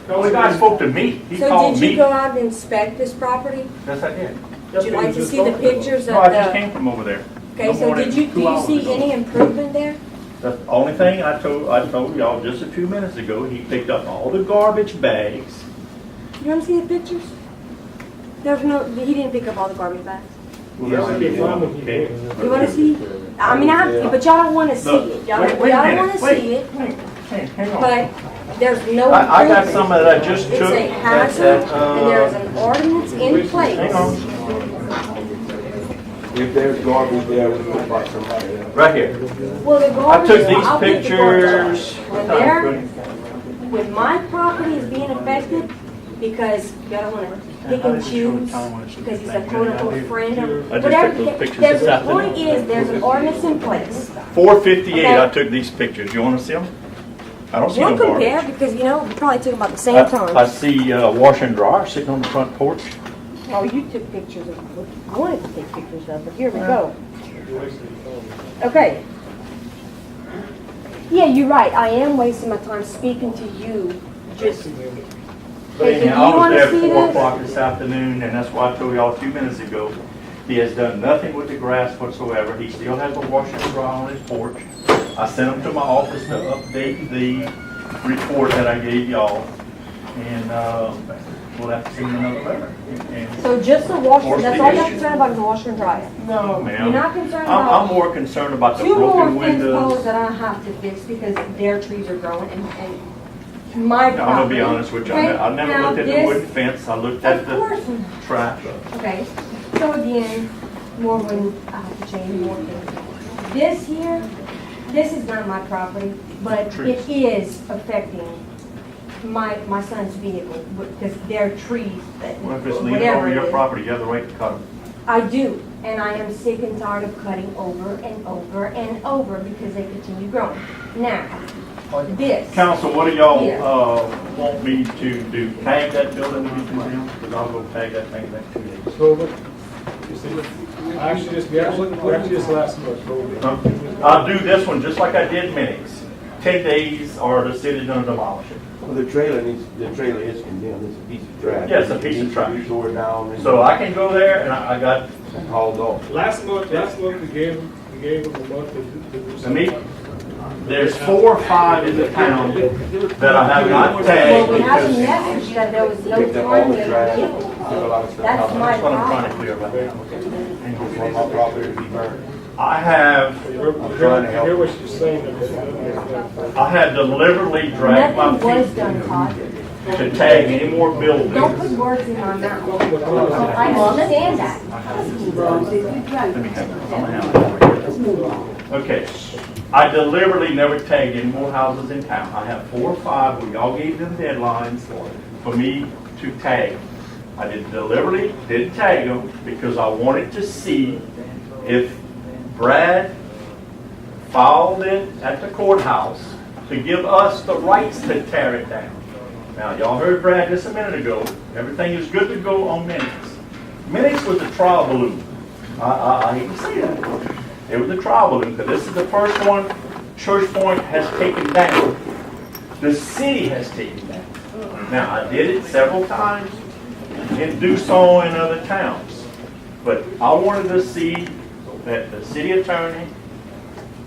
Speaker 7: Well, the guy spoke to me. He
Speaker 10: so
Speaker 7: called
Speaker 10: did
Speaker 7: me.
Speaker 10: you go out and inspect this property?
Speaker 7: Yes, I did.
Speaker 10: Would you like to see the pictures
Speaker 7: No, I just
Speaker 10: of the,
Speaker 7: came from over there.
Speaker 10: okay,
Speaker 7: No
Speaker 10: so
Speaker 7: more than
Speaker 10: did you,
Speaker 7: 2
Speaker 10: do you
Speaker 7: hours
Speaker 10: see
Speaker 7: ago.
Speaker 10: any improvement there?
Speaker 7: The only thing I told y'all just a few minutes ago, he picked up all the garbage bags.
Speaker 10: You want to see the pictures? There's no, he didn't pick up all the garbage bags.
Speaker 8: Yes, I did.
Speaker 7: Okay.
Speaker 10: You want to see? I mean, but y'all don't want to see it. Y'all
Speaker 7: Wait a
Speaker 10: don't
Speaker 7: minute,
Speaker 10: want to
Speaker 7: wait.
Speaker 10: see it,
Speaker 7: Hang on.
Speaker 10: but there's no
Speaker 7: I got
Speaker 10: improvement.
Speaker 7: some that I just
Speaker 10: It's
Speaker 7: took.
Speaker 10: a hazard, and there's an ordinance in place.
Speaker 7: Hang on.
Speaker 11: If there's garbage there, we can find somebody else.
Speaker 7: Right here.
Speaker 10: Well, the
Speaker 7: I
Speaker 10: garbage,
Speaker 7: took these
Speaker 10: I'll pick the garbage up.
Speaker 7: pictures.
Speaker 10: When they're, when my property is being affected because you don't wanna pick and choose, because he's a quote-unquote friend or
Speaker 7: I just
Speaker 10: whatever.
Speaker 7: took those pictures
Speaker 10: There's,
Speaker 7: this
Speaker 10: the
Speaker 7: afternoon.
Speaker 10: point is, there's an ordinance in place.
Speaker 7: 4:58, I
Speaker 10: Okay.
Speaker 7: took these pictures. You wanna see them? I don't see
Speaker 10: We'll
Speaker 7: no
Speaker 10: compare,
Speaker 7: garbage.
Speaker 10: because, you know, we probably took them about the same
Speaker 7: I
Speaker 10: time.
Speaker 7: see washer and dryer sitting on the front porch.
Speaker 10: Oh, you took pictures of what I wanted to take pictures of, but here we go. Okay. Yeah, you're right, I am wasting my time speaking to you, just,
Speaker 7: But
Speaker 10: Hey, do
Speaker 7: anyhow,
Speaker 10: you
Speaker 7: I
Speaker 10: wanna
Speaker 7: was there
Speaker 10: see
Speaker 7: at 4
Speaker 10: this?
Speaker 7: o'clock this afternoon, and that's why I told y'all 2 minutes ago. He has done nothing with the grass whatsoever. He still has a washer and dryer on his porch. I sent him to my office to update the report that I gave y'all. And, we'll have to send him another letter. And-
Speaker 10: so just the washer,
Speaker 7: Force
Speaker 10: that's
Speaker 7: the
Speaker 10: all you're
Speaker 7: issue.
Speaker 10: concerned about is the washer and dryer?
Speaker 7: No, ma'am.
Speaker 10: You're not concerned
Speaker 7: I'm
Speaker 10: about
Speaker 7: more concerned about the
Speaker 10: two more
Speaker 7: broken
Speaker 10: fence poles
Speaker 7: windows.
Speaker 10: that I have to fix because their trees are growing and my
Speaker 7: I'm
Speaker 10: property.
Speaker 7: gonna be honest with you, I never
Speaker 10: Now
Speaker 7: looked at the
Speaker 10: this-
Speaker 7: wooden fence, I looked at
Speaker 10: Of
Speaker 7: the
Speaker 10: course,
Speaker 7: trash.
Speaker 10: okay, so again, more when I have to change more things. This here, this is not my property, but it is affecting my son's vehicle because they're trees that,
Speaker 7: Well, if it's leaning
Speaker 10: whatever
Speaker 7: over
Speaker 10: it
Speaker 7: your
Speaker 10: is.
Speaker 7: property, you have the right to cut them.
Speaker 10: I do, and I am sick and tired of cutting over and over and over because they continue growing. Now, this,
Speaker 7: Council, what do y'all,
Speaker 10: Here.
Speaker 7: want me to do? Tag that building to be condemned? Because I'll go tag that thing next 2 days.
Speaker 8: So, look, you see, we actually just last month,
Speaker 7: Huh? I'll do this one just like I did Minix. 10 days or the city's gonna demolish it.
Speaker 11: Well, the trailer is condemned, it's a piece of trash.
Speaker 7: Yeah, it's a piece of trash.
Speaker 11: It tore down and
Speaker 7: So I can go there and I got,
Speaker 11: hauled off.
Speaker 8: last month we gave them a month to do
Speaker 7: to me,
Speaker 8: something.
Speaker 7: there's 4 or 5 in the town that I have not
Speaker 10: well,
Speaker 7: tagged
Speaker 10: we have
Speaker 7: because
Speaker 10: some message that there was no
Speaker 11: Picked up all
Speaker 10: time
Speaker 11: the
Speaker 10: limit.
Speaker 11: trash, took a lot of stuff
Speaker 10: That's
Speaker 11: out.
Speaker 10: my
Speaker 7: that's what I'm trying to
Speaker 10: problem.
Speaker 7: clear about now.
Speaker 11: And go from my property to be burned.
Speaker 7: I have,
Speaker 8: You hear what you're saying.
Speaker 7: I have deliberately dragged my
Speaker 10: Nothing was
Speaker 7: feet
Speaker 10: done, Todd.
Speaker 7: to tag any more
Speaker 10: Don't
Speaker 7: buildings.
Speaker 10: put words in my mouth. I understand that.
Speaker 7: Let me have it. I'm gonna have it. Okay, I deliberately never tagged any more houses in town. I have 4 or 5 where y'all gave them deadlines for me to tag. I deliberately didn't tag them because I wanted to see if Brad filed it at the courthouse to give us the rights to tear it down. Now, y'all heard Brad just a minute ago. Everything is good to go on Minix. Minix was the trial balloon. I hate to say that. It was the trial balloon, because this is the first one Church Point has taken down. The city has taken down. Now, I did it several times and do so in other towns. But I wanted to see that the city attorney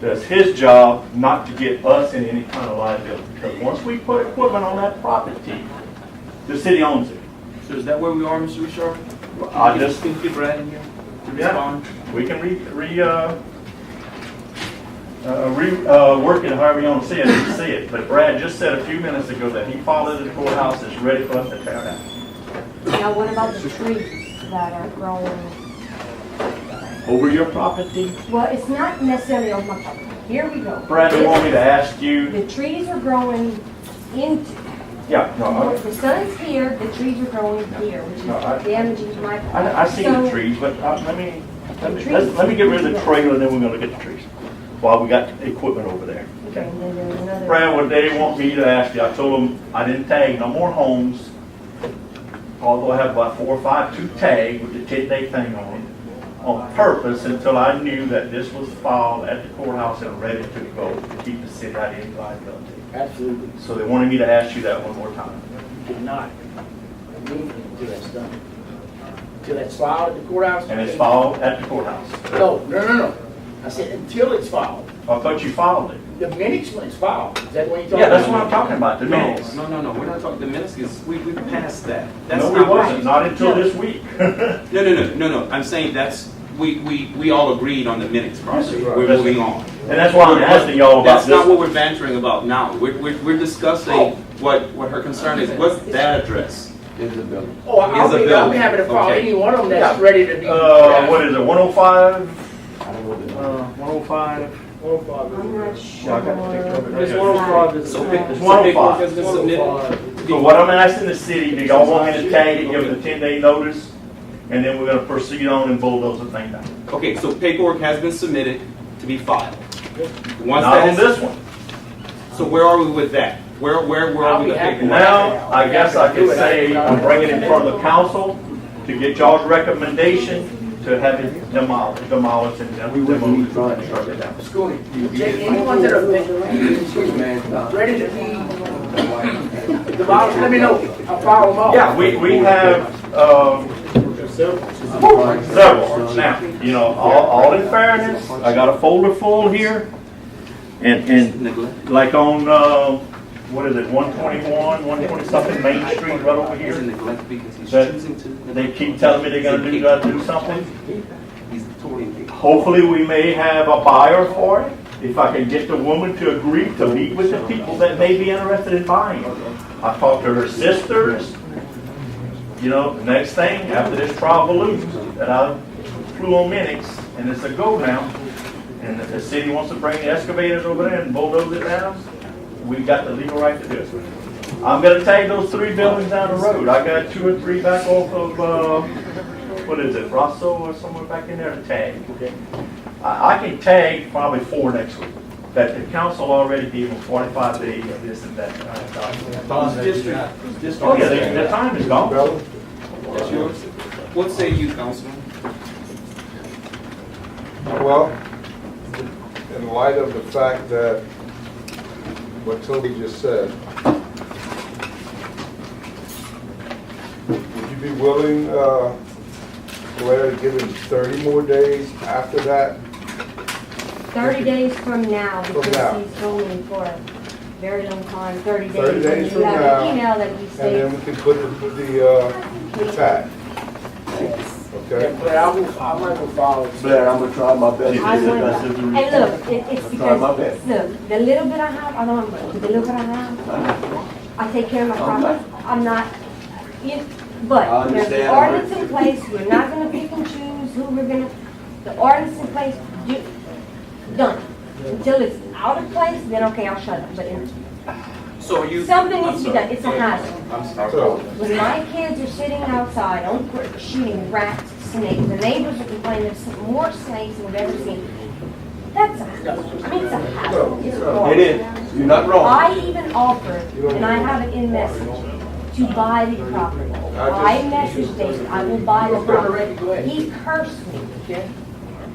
Speaker 7: does his job not to get us in any kind of liability. Because once we put equipment on that property, the city owns it.
Speaker 2: So is that where we are, Mr. Richard?
Speaker 7: I just,
Speaker 2: Can you get Brad in here to
Speaker 7: yeah,
Speaker 2: respond?
Speaker 7: we can work it however you want to see it. But Brad just said a few minutes ago that he followed the courthouse, is ready for us to tear down.
Speaker 10: Now, what about the trees that are growing?
Speaker 7: Over your property?
Speaker 10: Well, it's not necessarily on my property. Here we go.
Speaker 7: Brad, they want me to ask you,
Speaker 10: The trees are growing into,
Speaker 7: yeah, no,
Speaker 10: the sun's here, the trees are growing here, which
Speaker 7: No, I-
Speaker 10: is damaging my property.
Speaker 7: I see the
Speaker 10: So,
Speaker 7: trees, but let me get rid of the trailer, and then we're gonna look at the trees. While we got equipment over there.
Speaker 10: Okay, and then there's another.
Speaker 7: Brad, what they want me to ask you, I told them I didn't tag no more homes, although I have about 4 or 5 to tag with the 10-day thing on it, on purpose until I knew that this was filed at the courthouse and ready to go to keep the city out of any liability.
Speaker 3: Absolutely.
Speaker 7: So they wanted me to ask you that one more time.
Speaker 3: Did not. Immediately until that's done. Until that's filed at the courthouse.
Speaker 7: And it's filed at the courthouse.
Speaker 3: No. I said until it's filed.
Speaker 7: I thought you filed it.
Speaker 3: The minutes when it's filed. Is that what you're talking about?
Speaker 7: Yeah, that's what I'm talking about, the minutes.
Speaker 2: No, we're not talking, the minutes is, we passed that. That's
Speaker 7: No, we
Speaker 2: not
Speaker 7: wasn't,
Speaker 2: right.
Speaker 7: not until this week.
Speaker 2: No, I'm saying that's, we all agreed on the minutes process.
Speaker 7: Yes, sir.
Speaker 2: We're moving on.
Speaker 7: And that's why I'm asking y'all about
Speaker 2: That's not
Speaker 7: this.
Speaker 2: what we're bantering about now. We're discussing what her concern is. What's that address?
Speaker 11: Isabella.
Speaker 3: Oh, I'll be
Speaker 2: Isabella.
Speaker 3: happy to file
Speaker 2: Okay.
Speaker 3: any one of them that's ready to be.
Speaker 7: What is it, 105?
Speaker 11: I don't know the number.
Speaker 7: 105.
Speaker 8: 105 is.
Speaker 10: I'm not sure.
Speaker 8: It's 105 is.
Speaker 2: So
Speaker 7: It's 105.
Speaker 2: has been submitted.
Speaker 7: So what I'm asking the city, do y'all want me to tag it, give it a 10-day notice, and then we're gonna proceed on and bulldoze the thing down?
Speaker 2: Okay, so paperwork has been submitted to be filed. Once
Speaker 7: Not
Speaker 2: that
Speaker 7: on
Speaker 2: is,
Speaker 7: this one.
Speaker 2: so where are we with that? Where are we
Speaker 3: I'll
Speaker 2: with
Speaker 3: be
Speaker 2: the
Speaker 3: happy.
Speaker 2: paperwork?
Speaker 7: Now, I guess I could say I'm bringing it in front of the council to get y'all's recommendation to have it demolished and demolished and shut it down.
Speaker 3: Schooling. Any ones that are ready to be demolished, let me know. I'll file them off.
Speaker 7: Yeah, we have, several. Now, you know, all in fairness, I got a folder full here. And like on, what is it, 121, 120 something Main Street right over
Speaker 2: Is it
Speaker 7: here.
Speaker 2: neglect because he's
Speaker 7: That
Speaker 2: choosing to?
Speaker 7: They keep telling me they're gonna gotta do something.
Speaker 2: He's totally.
Speaker 7: Hopefully, we may have a buyer for it. If I can get the woman to agree to meet with the people that may be interested in buying it. I talked to her sisters. You know, the next thing, after this trial balloon that I flew on Minix, and it's a go now, and if the city wants to bring the excavators over there and bulldoze it down, we've got the legal right to do it. I'm gonna tag those 3 buildings down the road. I got 2 or 3 back off of, what is it, Rosso or somewhere back in there to tag. I can tag probably 4 next week. That the council already gave them 45 days of this and that. Oh, yeah, the time is gone.
Speaker 2: That's yours. What say you, Councilman?
Speaker 12: Well, in light of the fact that what Toby just said, would you be willing, Blair, to give him 30 more days after that?
Speaker 10: 30 days from now,
Speaker 12: From
Speaker 10: because
Speaker 12: now.
Speaker 10: he's told me for a very long time, 30 days.
Speaker 12: 30 days
Speaker 10: and
Speaker 12: from
Speaker 10: you have
Speaker 12: now,
Speaker 10: an email that he
Speaker 12: And then
Speaker 10: states.
Speaker 12: we can put the tag, okay?
Speaker 3: But I will follow.
Speaker 11: Blair, I'm gonna try my best.
Speaker 10: I would, and look, it's
Speaker 11: Try my
Speaker 10: because,
Speaker 11: best.
Speaker 10: look, the little bit I have, I don't have much, the little bit I have, I take care of my property. I'm not, but
Speaker 11: I
Speaker 10: there's the
Speaker 11: understand.
Speaker 10: ordinance in place, we're not gonna pick and choose who we're gonna, the ordinance in place, done. Until it's out of place, then okay, I'll shut up, but
Speaker 2: So are you?
Speaker 10: something
Speaker 2: I'm
Speaker 10: needs to be
Speaker 2: sorry.
Speaker 10: done, it's a hazard.
Speaker 2: I'm sorry.
Speaker 12: So,
Speaker 10: When my kids are sitting outside on court shooting rats, snakes, the neighbors are complaining there's some more snakes than we've ever seen. That's a hazard. I mean, it's a hazard. It's horrible.
Speaker 11: It is, you're not wrong.
Speaker 10: I even offered, and I have it in message, to buy the property. I messaged David, I will buy the property. He cursed me.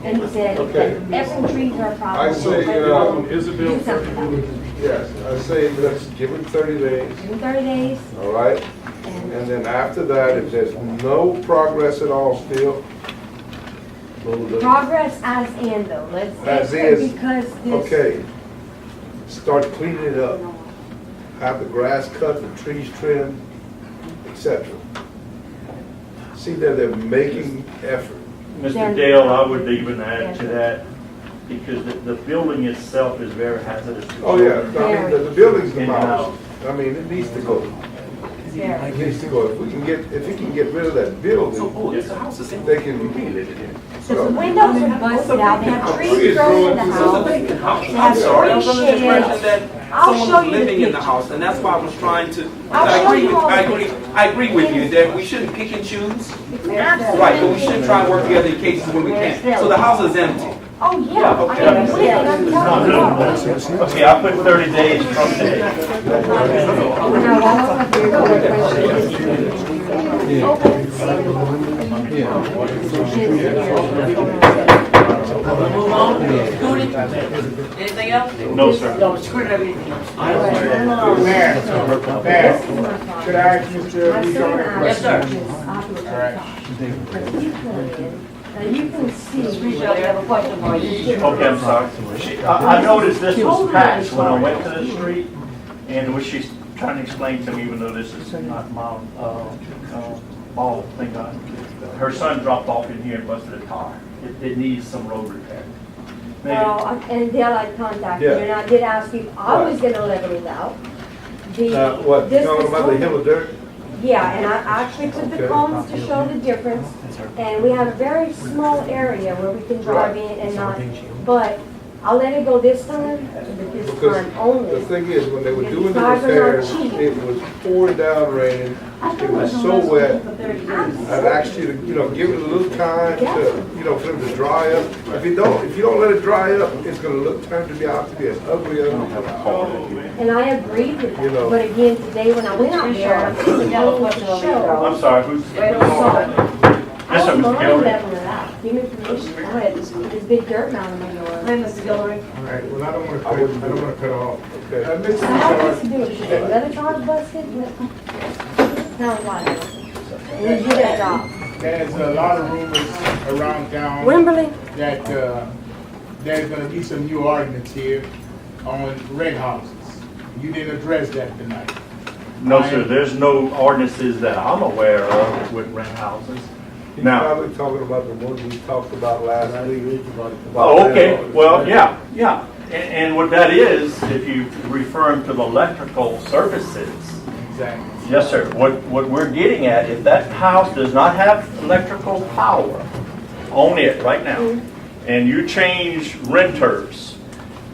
Speaker 10: And he said,
Speaker 12: Okay.
Speaker 10: effing trees are a problem.
Speaker 12: I say,
Speaker 8: Isabel,
Speaker 10: Do something about it.
Speaker 12: yes, I say let's give him 30 days,
Speaker 10: Give him 30 days,
Speaker 12: all right?
Speaker 10: and
Speaker 12: And then after that, if there's no progress at all still,
Speaker 10: progress as in though, let's
Speaker 12: As
Speaker 10: say,
Speaker 12: is.
Speaker 10: because this.
Speaker 12: okay, start cleaning it up. Have the grass cut, the trees trimmed, etc. See that they're making effort.
Speaker 7: Mr. Dale, I would even add to that, because the building itself is very hazardous. to
Speaker 12: Oh, yeah,
Speaker 7: children.
Speaker 12: I mean, the building's
Speaker 7: In and out.
Speaker 12: demolished. I mean, it needs to go.
Speaker 10: Very.
Speaker 12: It needs to go. If he can get rid of that building,
Speaker 2: Oh, it's a house. It's
Speaker 12: they can,
Speaker 10: So the windows are busted out, they have trees
Speaker 12: Trees
Speaker 10: growing in the
Speaker 12: growing
Speaker 2: So the
Speaker 10: house.
Speaker 2: vacant house.
Speaker 10: They have
Speaker 2: I'm sorry, I was
Speaker 10: three
Speaker 2: under the impression
Speaker 10: sheds.
Speaker 2: that
Speaker 10: I'll
Speaker 2: someone
Speaker 10: show
Speaker 2: was
Speaker 10: you the
Speaker 2: living in the
Speaker 10: picture.
Speaker 2: house, and that's why I was trying to.
Speaker 10: I'll
Speaker 2: I
Speaker 10: show
Speaker 2: agree
Speaker 10: you
Speaker 2: with,
Speaker 10: all the
Speaker 2: I agree,
Speaker 10: pictures.
Speaker 2: I agree with you that we shouldn't pick and choose.
Speaker 10: Absolutely.
Speaker 2: Right, but we should try to work together in cases when we can. So the house is empty.
Speaker 10: Oh, yeah, I mean, I'm telling you.
Speaker 7: Okay, I put 30 days from today.
Speaker 1: We'll move on. Scooty, anything else?
Speaker 7: No, sir.
Speaker 3: No, it's good to have anything else. Mayor, could I ask Mr.
Speaker 10: My
Speaker 3: Lee
Speaker 10: son
Speaker 3: a
Speaker 10: asked
Speaker 3: question?
Speaker 10: But you can, now you can see.
Speaker 1: Teresa, I have a question for you.
Speaker 7: Okay, I'm sorry. I noticed this was patched when I went to the street, and what she's trying to explain to me, even though this is not my, ball thing on, her son dropped off in here and busted a tire. It needs some road repair. Maybe-
Speaker 10: Well, and Dale, I contacted you,
Speaker 12: Yeah.
Speaker 10: and I did ask if I was gonna level it out.
Speaker 12: what, you
Speaker 10: This
Speaker 12: talking
Speaker 10: was
Speaker 12: about the hill of dirt?
Speaker 10: Yeah, and I actually took the
Speaker 12: Okay.
Speaker 10: cones to show the difference, and we have a very small area where we can drive in and not, but I'll let it go this time, but this
Speaker 12: Because
Speaker 10: time only.
Speaker 12: the thing is, when they were doing the
Speaker 10: Guys are not
Speaker 12: repairs,
Speaker 10: cheap.
Speaker 12: it was pouring down raining. It was so wet. I've asked you to, give it a little time to, for them to dry up. If you don't let it dry up, it's gonna turn out to be an ugly.
Speaker 10: And I agreed with
Speaker 12: You know.
Speaker 10: that, but again, today when I went out there, I took the whole show.
Speaker 7: I'm sorry, who's?
Speaker 10: It was soft.
Speaker 7: Yes, sir,
Speaker 10: I
Speaker 7: Mr.
Speaker 10: don't mind
Speaker 7: Gilroy.
Speaker 10: leveling it out. Give me permission. I had this big dirt mound in my yard. Hi, Mr. Gilroy.
Speaker 8: All right, well, I don't want to cut off.
Speaker 12: Okay.
Speaker 8: Mr.
Speaker 10: So how
Speaker 8: Richard,
Speaker 10: this do it? Should they let a charge busted? Sounds like it. We do that job.
Speaker 3: There's a lot of rumors around town
Speaker 10: Wimberley?
Speaker 3: that there's gonna be some new ordinance here on rent houses. You didn't address that tonight.
Speaker 7: No, sir, there's no ordinances that I'm aware of with rent houses.
Speaker 12: He's
Speaker 7: Now,
Speaker 12: probably talking about the one we talked about last week.
Speaker 7: oh, okay, well, yeah. And what that is, if you refer to the electrical services,
Speaker 3: Exactly.
Speaker 7: yes, sir, what we're getting at, if that house does not have electrical power on it right now, and you change renters,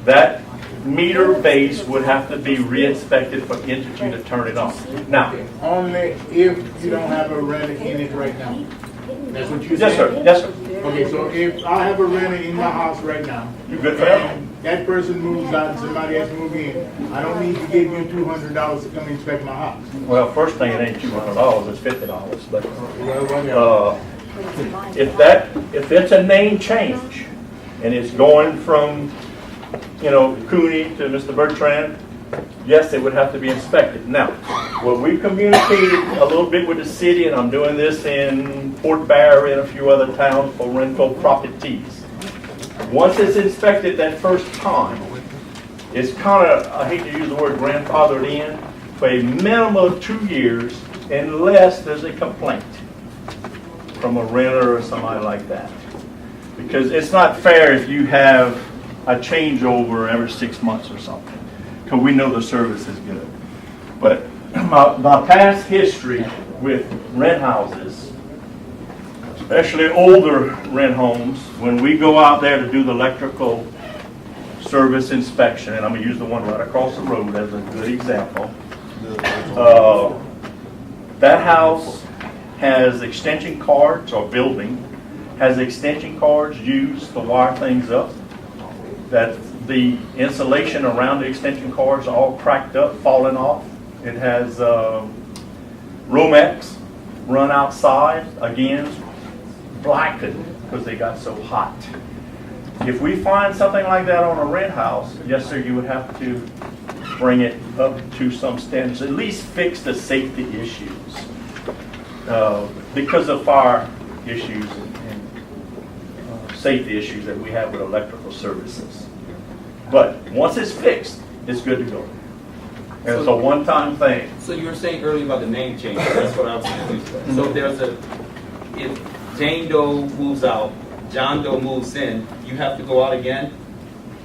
Speaker 7: that meter base would have to be re-inspected for Entity to turn it on. Now,
Speaker 3: Only if you don't have a renter in it right now. That's what you said?
Speaker 7: yes, sir, yes, sir.
Speaker 3: Okay, so if I have a renter in my house right now,
Speaker 7: You good for that?
Speaker 3: and that person moves out and somebody else moves in, I don't need to give you $200 to come inspect my house.
Speaker 7: Well, first thing, it ain't $200, it's $50, but,
Speaker 3: Well, whatever.
Speaker 7: if it's a name change, and it's going from, Cooney to Mr. Bertrand, yes, it would have to be inspected. Now, what we communicated a little bit with the city, and I'm doing this in Fort Barry and a few other towns for rental properties. Once it's inspected that first time, it's kind of, I hate to use the word grandfathered in, for a minimum of 2 years, unless there's a complaint from a renter or somebody like that. Because it's not fair if you have a changeover every 6 months or something, because we know the service is good. But my past history with rent houses, especially older rent homes, when we go out there to do the electrical service inspection, and I'm going to use the one right across the road as a good example, that house has extension cords, or building has extension cords used to wire things up, that the insulation around the extension cords are all cracked up, falling off. It has Romex run outside, again, blackened because they got so hot. If we find something like that on a rent house, yes, sir, you would have to bring it up to some standards, at least fix the safety issues because of fire issues and safety issues that we have with electrical services. But once it's fixed, it's good to go. And it's a one-time thing.
Speaker 2: So you were saying earlier about the name change, that's what I was confused about. So if Jane Doe moves out, John Doe moves in, you have to go out again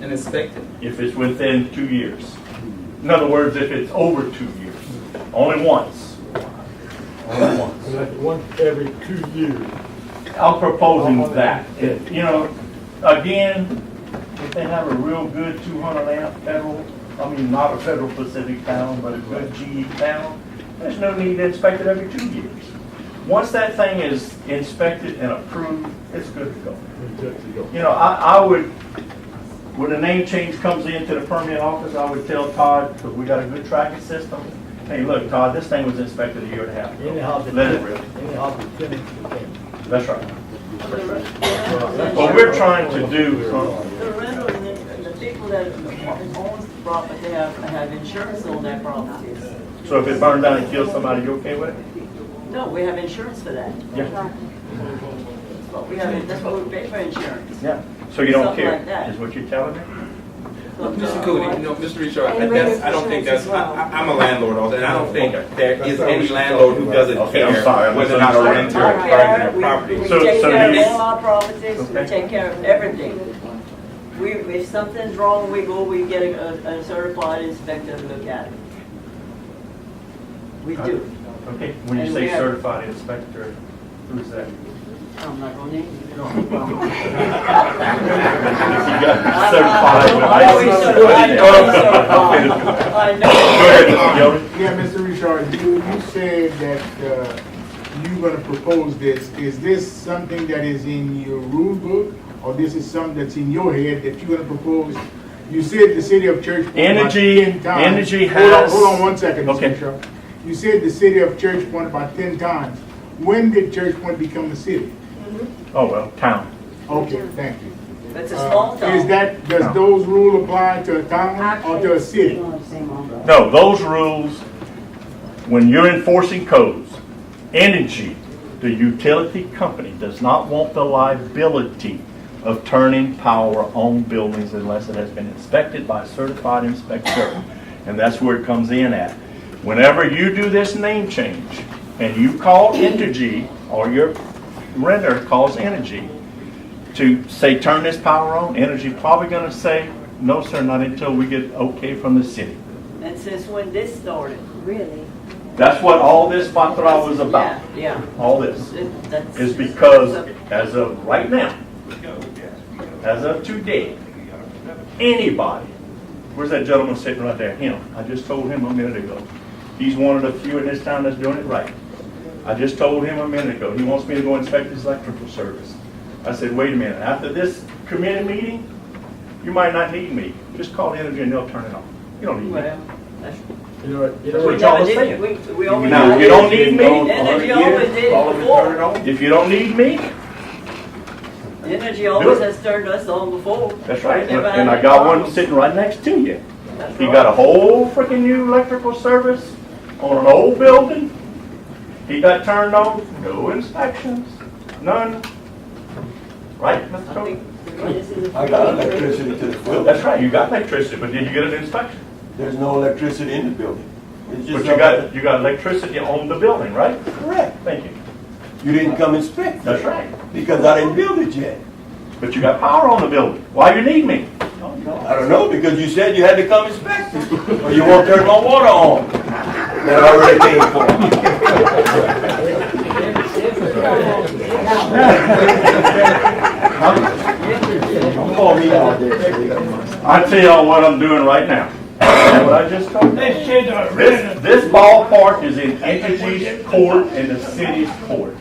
Speaker 2: and inspect it?
Speaker 7: If it's within 2 years. In other words, if it's over 2 years. Only once. Only once.
Speaker 5: Like once every 2 years.
Speaker 7: I'm proposing that. Again, if they have a real good 200 amp federal, not a Federal Pacific panel, but a good GE panel, there's no need to inspect it every 2 years. Once that thing is inspected and approved, it's good to go. I would, when a name change comes into the permit office, I would tell Todd, because we got a good tracking system, hey, look, Todd, this thing was inspected a year and a half ago. Let it rip. That's right. What we're trying to do,
Speaker 13: The renters and the people that own the property have insurance on their properties.
Speaker 7: so if it burned down and killed somebody, you okay with it?
Speaker 13: No, we have insurance for that.
Speaker 7: Yeah.
Speaker 13: That's what we pay for insurance.
Speaker 7: Yeah. So you don't
Speaker 13: Something
Speaker 7: care,
Speaker 13: like that.
Speaker 7: is what you're telling me?
Speaker 2: Mr. Cooney, Mr. Richard, I don't think that's, I'm a landlord also, and I don't think there is any landlord who doesn't
Speaker 7: Okay, I'm
Speaker 2: care
Speaker 7: sorry, I
Speaker 2: whether or not a renter burns their property.
Speaker 13: We
Speaker 7: So
Speaker 13: take care
Speaker 7: you-
Speaker 13: of all our properties, we
Speaker 7: Okay.
Speaker 13: take care of everything. If something's wrong, we get a certified inspector to look at it. We do.
Speaker 7: Okay, when you
Speaker 13: And
Speaker 7: say
Speaker 13: we have-
Speaker 7: certified inspector, who's that?
Speaker 1: I'm not gonna name you. No.
Speaker 7: You got certified, but
Speaker 13: I know he's certified. I know.
Speaker 7: Go ahead, Mr. Gilbert.
Speaker 14: Yeah, Mr. Richard, you said that you're gonna propose this. Is this something that is in your rule book, or this is something that's in your head that you're gonna propose? You said the city of Churchpoint.
Speaker 7: Energy has.
Speaker 14: Hold on 1 second, Mr.
Speaker 7: Okay.
Speaker 14: Richard. You said the city of Churchpoint about 10 times. When did Churchpoint become a city?
Speaker 7: Oh, well, town.
Speaker 14: Okay, thank you.
Speaker 13: It's a small town.
Speaker 14: Does those rules apply to a town or to a city?
Speaker 7: No, those rules, when you're enforcing codes, Energy, the utility company, does not want the liability of turning power on buildings unless it has been inspected by a certified inspector. And that's where it comes in at. Whenever you do this name change and you call Energy, or your renter calls Energy to say turn this power on, Energy probably going to say, no sir, not until we get okay from the city.
Speaker 13: And since when this started?
Speaker 10: Really?
Speaker 7: That's what all this Batra was about.
Speaker 13: Yeah,
Speaker 7: All this
Speaker 13: that's.
Speaker 7: is because as of right now, as of today, anybody, where's that gentleman sitting right there? Him. I just told him a minute ago. He's one of the few in this town that's doing it right. I just told him a minute ago. He wants me to go inspect his electrical service. I said, wait a minute. After this committee meeting, you might not need me. Just call Energy and they'll turn it on. You don't need me.
Speaker 13: Well, that's.
Speaker 5: You know what
Speaker 13: We
Speaker 7: y'all
Speaker 13: never
Speaker 7: was
Speaker 13: did
Speaker 7: saying.
Speaker 13: it. We always
Speaker 7: Now,
Speaker 13: did
Speaker 7: you
Speaker 13: it.
Speaker 7: don't need me.
Speaker 13: Energy always did it before.
Speaker 7: If you don't need me,
Speaker 13: Energy always has turned us on before.
Speaker 7: that's right.
Speaker 13: Never had
Speaker 7: And I
Speaker 13: any
Speaker 7: got one
Speaker 13: problems.
Speaker 7: sitting right next to you.
Speaker 13: That's
Speaker 7: He
Speaker 13: right.
Speaker 7: got a whole freaking new electrical service on an old building. He got turned on, no inspections, none. Right, Mr.
Speaker 13: I
Speaker 7: Tony?
Speaker 13: think this is a-
Speaker 11: I got electricity to the building.
Speaker 7: That's right, you got electricity, but did you get an inspection?
Speaker 11: There's no electricity in the building. It's just
Speaker 7: But you got electricity on the building, right?
Speaker 11: correct.
Speaker 7: Thank you.
Speaker 11: You didn't come inspect it.
Speaker 7: That's right.
Speaker 11: Because I didn't build it yet.
Speaker 7: But you got power on the building. Why you need me?
Speaker 11: I don't know, because you said you had to come inspect it. Or you won't turn my water on. That I already paid for. Call me out there.
Speaker 7: I tell y'all what I'm doing right now. What I just told you. This ballpark is in Energy's court and the city's court.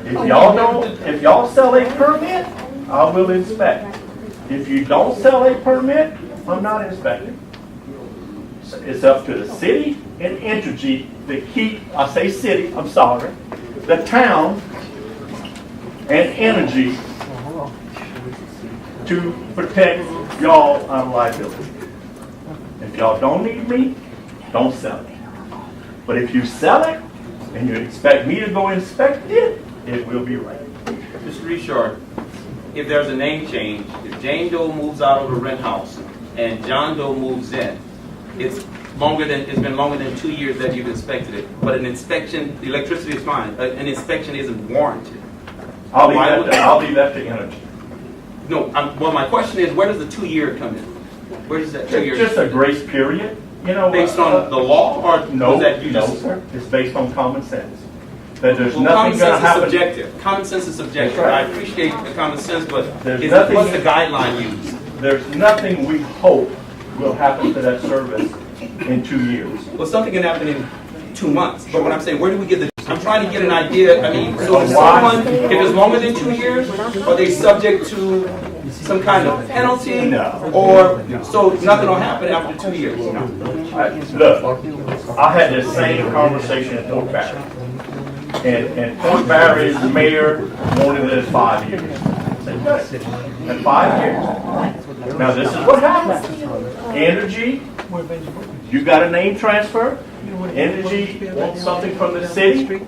Speaker 7: If y'all sell a permit, I will inspect. If you don't sell a permit, I'm not inspecting. So it's up to the city and Energy to keep, I say city, I'm sorry, the town and Energy to protect y'all on liability. If y'all don't need me, don't sell it. But if you sell it and you expect me to go inspect it, it will be right.
Speaker 2: Mr. Richard, if there's a name change, if Jane Doe moves out of the rent house and John Doe moves in, it's been longer than 2 years that you've inspected it. But an inspection, the electricity is fine. An inspection isn't warranted.
Speaker 7: I'll leave that to Energy.
Speaker 2: No, well, my question is, where does the 2 year come in? Where does that 2 year?
Speaker 7: It's just a grace period, you know.
Speaker 2: Based on the law, or
Speaker 7: No,
Speaker 2: was that you
Speaker 7: no,
Speaker 2: just?
Speaker 7: sir. It's based on common sense. That there's
Speaker 2: Well,
Speaker 7: nothing
Speaker 2: common
Speaker 7: gonna
Speaker 2: sense is
Speaker 7: happen.
Speaker 2: subjective. Common sense is subjective.
Speaker 7: That's right.
Speaker 2: I appreciate the common sense, but
Speaker 7: There's nothing-
Speaker 2: what's the guideline used?
Speaker 7: There's nothing we hope will happen to that service in 2 years.
Speaker 2: Well, something can happen in 2 months. But what I'm saying, where do we get the? I'm trying to get an idea. I mean, so if someone, if it's longer than 2 years, are they subject to some kind of penalty?
Speaker 7: No.
Speaker 2: Or so nothing will happen after 2 years? No.
Speaker 7: Look, I had this same conversation at Fort Barry. And Fort Barry's mayor wanted it at 5 years. I said, good. At 5 years. Now this is what happens. Energy, you got a name transfer. Energy wants something from the city.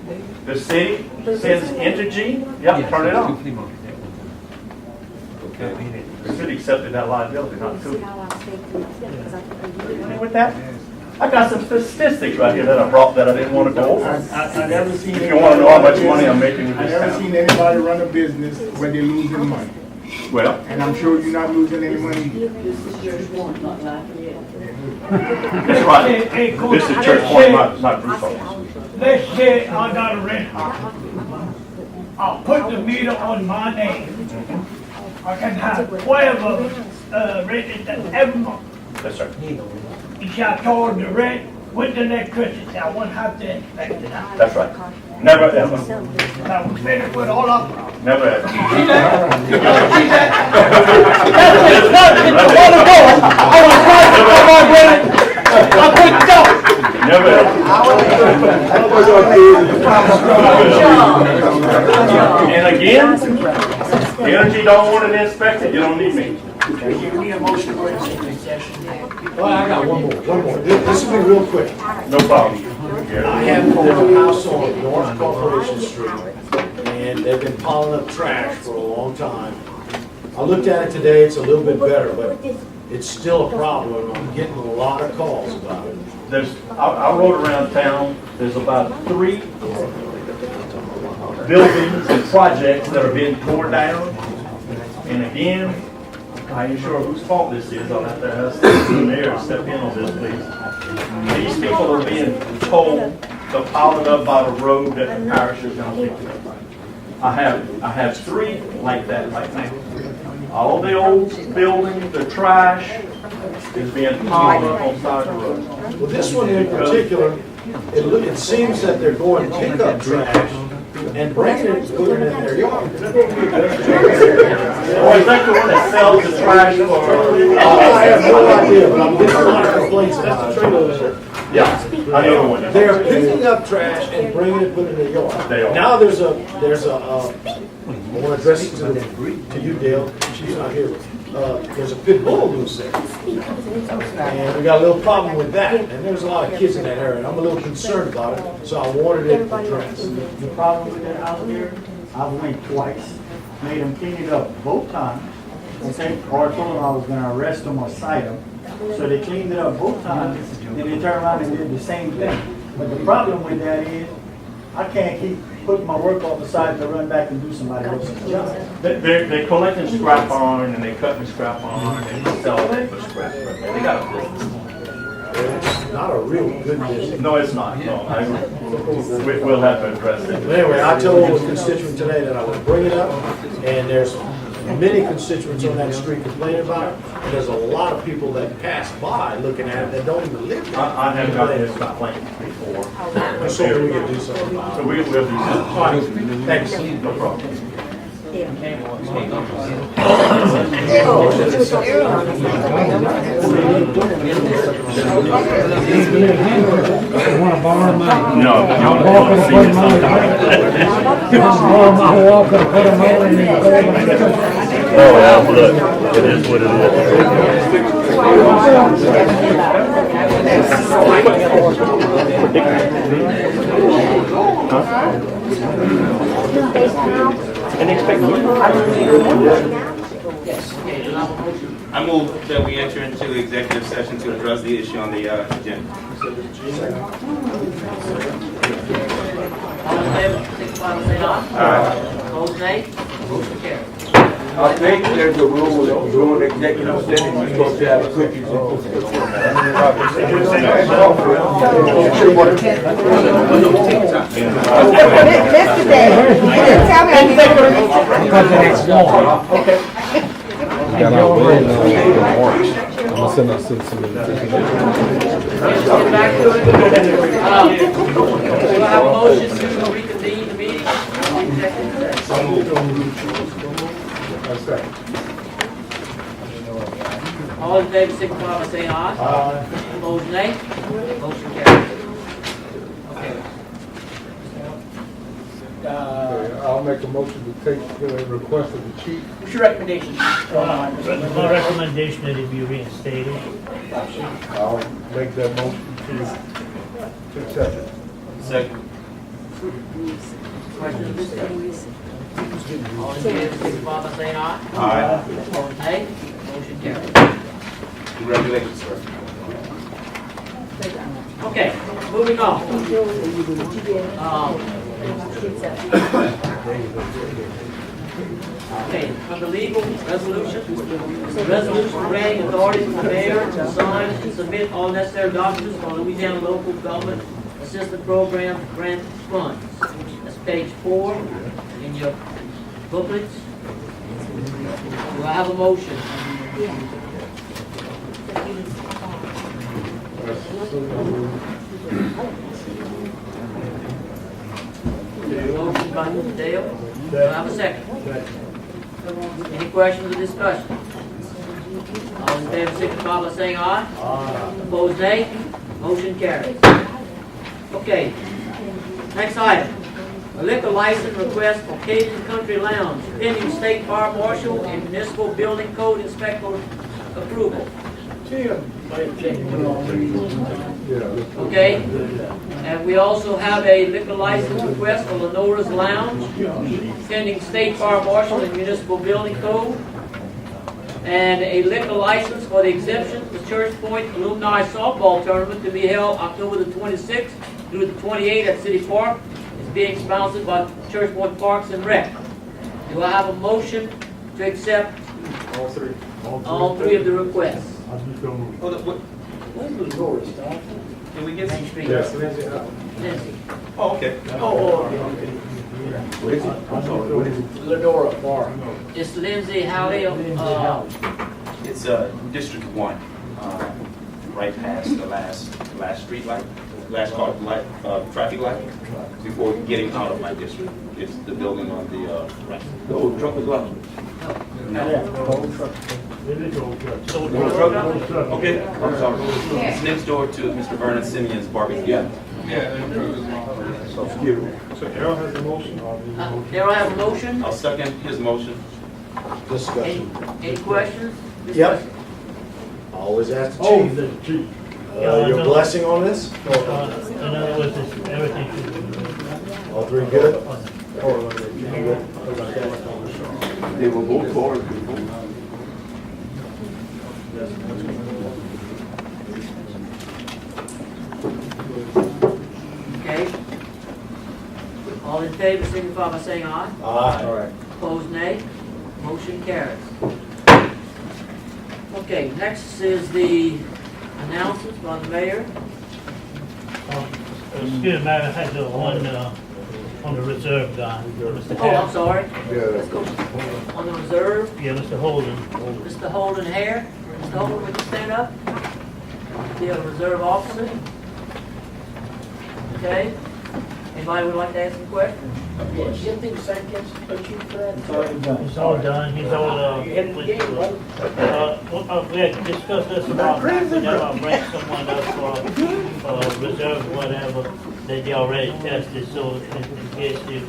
Speaker 7: The city sends Energy. Yep, turn it on. The city accepted that liability, not the with that. I got some statistics right here that I brought that I didn't want to go over.
Speaker 14: I never seen.
Speaker 7: If you want to know how much money I'm making with
Speaker 14: I
Speaker 7: this
Speaker 14: never
Speaker 7: town.
Speaker 14: seen anybody run a business where they're losing money.
Speaker 7: Well,
Speaker 14: And I'm sure you're not losing any money.
Speaker 13: This is Church One, not Lafayette.
Speaker 7: that's right. This is Church Point, not Bruce.
Speaker 15: Let's say I got a rent house. I'll put the meter on my name. I can have 12 of them rented every month.
Speaker 7: Yes, sir.
Speaker 15: You shall charge the rent with the electricity. I won't have to inspect it out.
Speaker 7: That's right. Never ever.
Speaker 15: I will finish with all of them.
Speaker 7: Never ever. Never ever. And again, the energy don't want it inspected, you don't need me.
Speaker 3: You need a motion for executive session.
Speaker 4: Well, I got one more. This will be real quick.
Speaker 7: No problem.
Speaker 4: I have, there's a house on North Corporation Street, and they've been piling up trash for a long time. I looked at it today, it's a little bit better, but it's still a problem. I'm getting a lot of calls about it.
Speaker 7: I rode around town, there's about 3 buildings and projects that are being torn down. And again, I ain't sure whose fault this is. I'll have to ask the mayor to step in on this, please. These people are being told to pile it up by the road that the parish is going to pick it up. I have 3 like that right now. All the old buildings, the trash is being piled up on the side of the road.
Speaker 4: Well, this one in particular, it seems that they're going to pick up trash and bringing it and putting it in their yard.
Speaker 7: Or is that the one that sells the trash for?
Speaker 4: I have no idea, but I'm getting a lot of complaints about it.
Speaker 7: Yeah, I know the one.
Speaker 4: They're picking up trash and bringing it, putting it in their yard.
Speaker 7: They are.
Speaker 4: Now there's a, I want to address it to you, Dale, she's not here. There's a pit bull loose there. And we got a little problem with that, and there's a lot of kids in that area, and I'm a little concerned about it, so I wanted it addressed.
Speaker 6: The problem with that out there, I've went twice, made them clean it up both times. Okay, or I told them I was gonna arrest them or cite them. So they cleaned it up both times, then they turned around and did the same thing. But the problem with that is, I can't keep putting my work off the side to run back and do somebody else's job.
Speaker 7: They're collecting scrap iron and they cutting scrap iron and selling it for scrap. They got a business.
Speaker 4: It's not a real good business.
Speaker 7: No, it's not. No, we'll have to address it.
Speaker 4: But anyway, I told a constituent today that I would bring it up, and there's many constituents on that street complaining about it, and there's a lot of people that pass by looking at it that don't even live there.
Speaker 7: I have gotten this complaint before.
Speaker 4: I'm hoping we can do something about
Speaker 7: So
Speaker 4: it.
Speaker 7: we'll do something.
Speaker 4: All right, thanks.
Speaker 7: No problem.
Speaker 15: Want to borrow mine?
Speaker 7: No.
Speaker 15: I'm walking to put them on. I'm walking to put them on and then go.
Speaker 7: Oh, well, look, it is what
Speaker 2: I move that we enter into executive session to address the issue on the agenda.
Speaker 1: All in favor, signify by saying aye. Opposed, nay. Motion carries.
Speaker 11: I think there's a rule that during executive session, you're supposed to have cookies
Speaker 10: Mr. Day, you didn't tell me I needed to.
Speaker 15: Because the next one.
Speaker 1: Let's get back to it. We'll have a motion to reconvene the meeting. Executive session. All in favor, signify by saying aye. Opposed, nay. Motion carries. Okay.
Speaker 12: I'll make a motion to take the request of the chief.
Speaker 3: What's your recommendation?
Speaker 15: My recommendation that it be reinstated.
Speaker 12: I'll make that motion to accept it.
Speaker 2: Second.
Speaker 1: Questions? All in favor, signify by saying aye.
Speaker 2: Aye.
Speaker 1: Opposed, nay. Motion carries.
Speaker 2: Congratulations, sir.
Speaker 1: Okay, moving on. Okay, under legal resolution granting authority to the mayor to sign and submit all necessary documents for Louisiana Local Government Assistance Program grant funds. That's page 4 in your booklets. Do I have a motion? Motion by Mr. Dale. Do I have a second? Any questions or discussion? All in favor, signify by saying aye. Aye. Opposed, nay. Motion carries. Okay. Next item. A liquor license request for Cajun Country Lounge, pending state fire marshal and municipal building code inspector approval. Okay? And we also have a liquor license request for Lenora's Lounge, pending state fire marshal and municipal building code. And a liquor license for the exemption for Church Point Alumni Softball Tournament to be held October the 26th through the 28th at City Park. It's being sponsored by Church Point Parks and Rec. Do I have a motion to accept all three of the requests?
Speaker 2: Hold up, what?
Speaker 3: Where's Lenora's, Don?
Speaker 2: Can we get?
Speaker 1: Main Street.
Speaker 12: Yes.
Speaker 1: Lindsay.
Speaker 2: Oh, okay.
Speaker 11: What is it? I'm sorry, what is it?
Speaker 3: Lenora Bar.
Speaker 1: It's Lindsay Howley,
Speaker 2: It's District 1, right past the last street light, last car light, traffic light, before getting out of my district. It's the building on the right.
Speaker 11: The old truck was up.
Speaker 2: No.
Speaker 5: It is old truck.
Speaker 2: Old truck? Okay, I'm sorry. It's next door to Mr. Vernon Simeon's barbecue.
Speaker 8: So Darrell has a motion.
Speaker 1: Darrell have a motion?
Speaker 2: I'll second his motion.
Speaker 4: Discussion.
Speaker 1: Any questions?
Speaker 4: Yep. Always ask the
Speaker 5: Oh,
Speaker 4: chief.
Speaker 5: the chief.
Speaker 4: Your blessing on this?
Speaker 5: In other words, everything should be.
Speaker 4: All three good?
Speaker 11: They were both for it before.
Speaker 1: Okay. All in favor, signify by saying aye.
Speaker 4: Aye.
Speaker 1: Opposed, nay. Motion carries. Okay, next is the announcements by the mayor.
Speaker 15: Excuse me, I had the one on the reserve guy. Mr.
Speaker 1: Oh, I'm
Speaker 15: Harris.
Speaker 1: sorry.
Speaker 12: Yeah.
Speaker 1: Let's go on the reserve.
Speaker 15: Yeah, Mr. Holden.
Speaker 1: Mr. Holden Hare. Mr. Holden, would you stand up? Be a reserve officer. Okay. Anybody would like to ask some questions?
Speaker 3: You think the same case, chief for that?
Speaker 15: It's all done. He's all, we had discussed this about, bring someone up for reserve, whatever, that they already tested, so in case we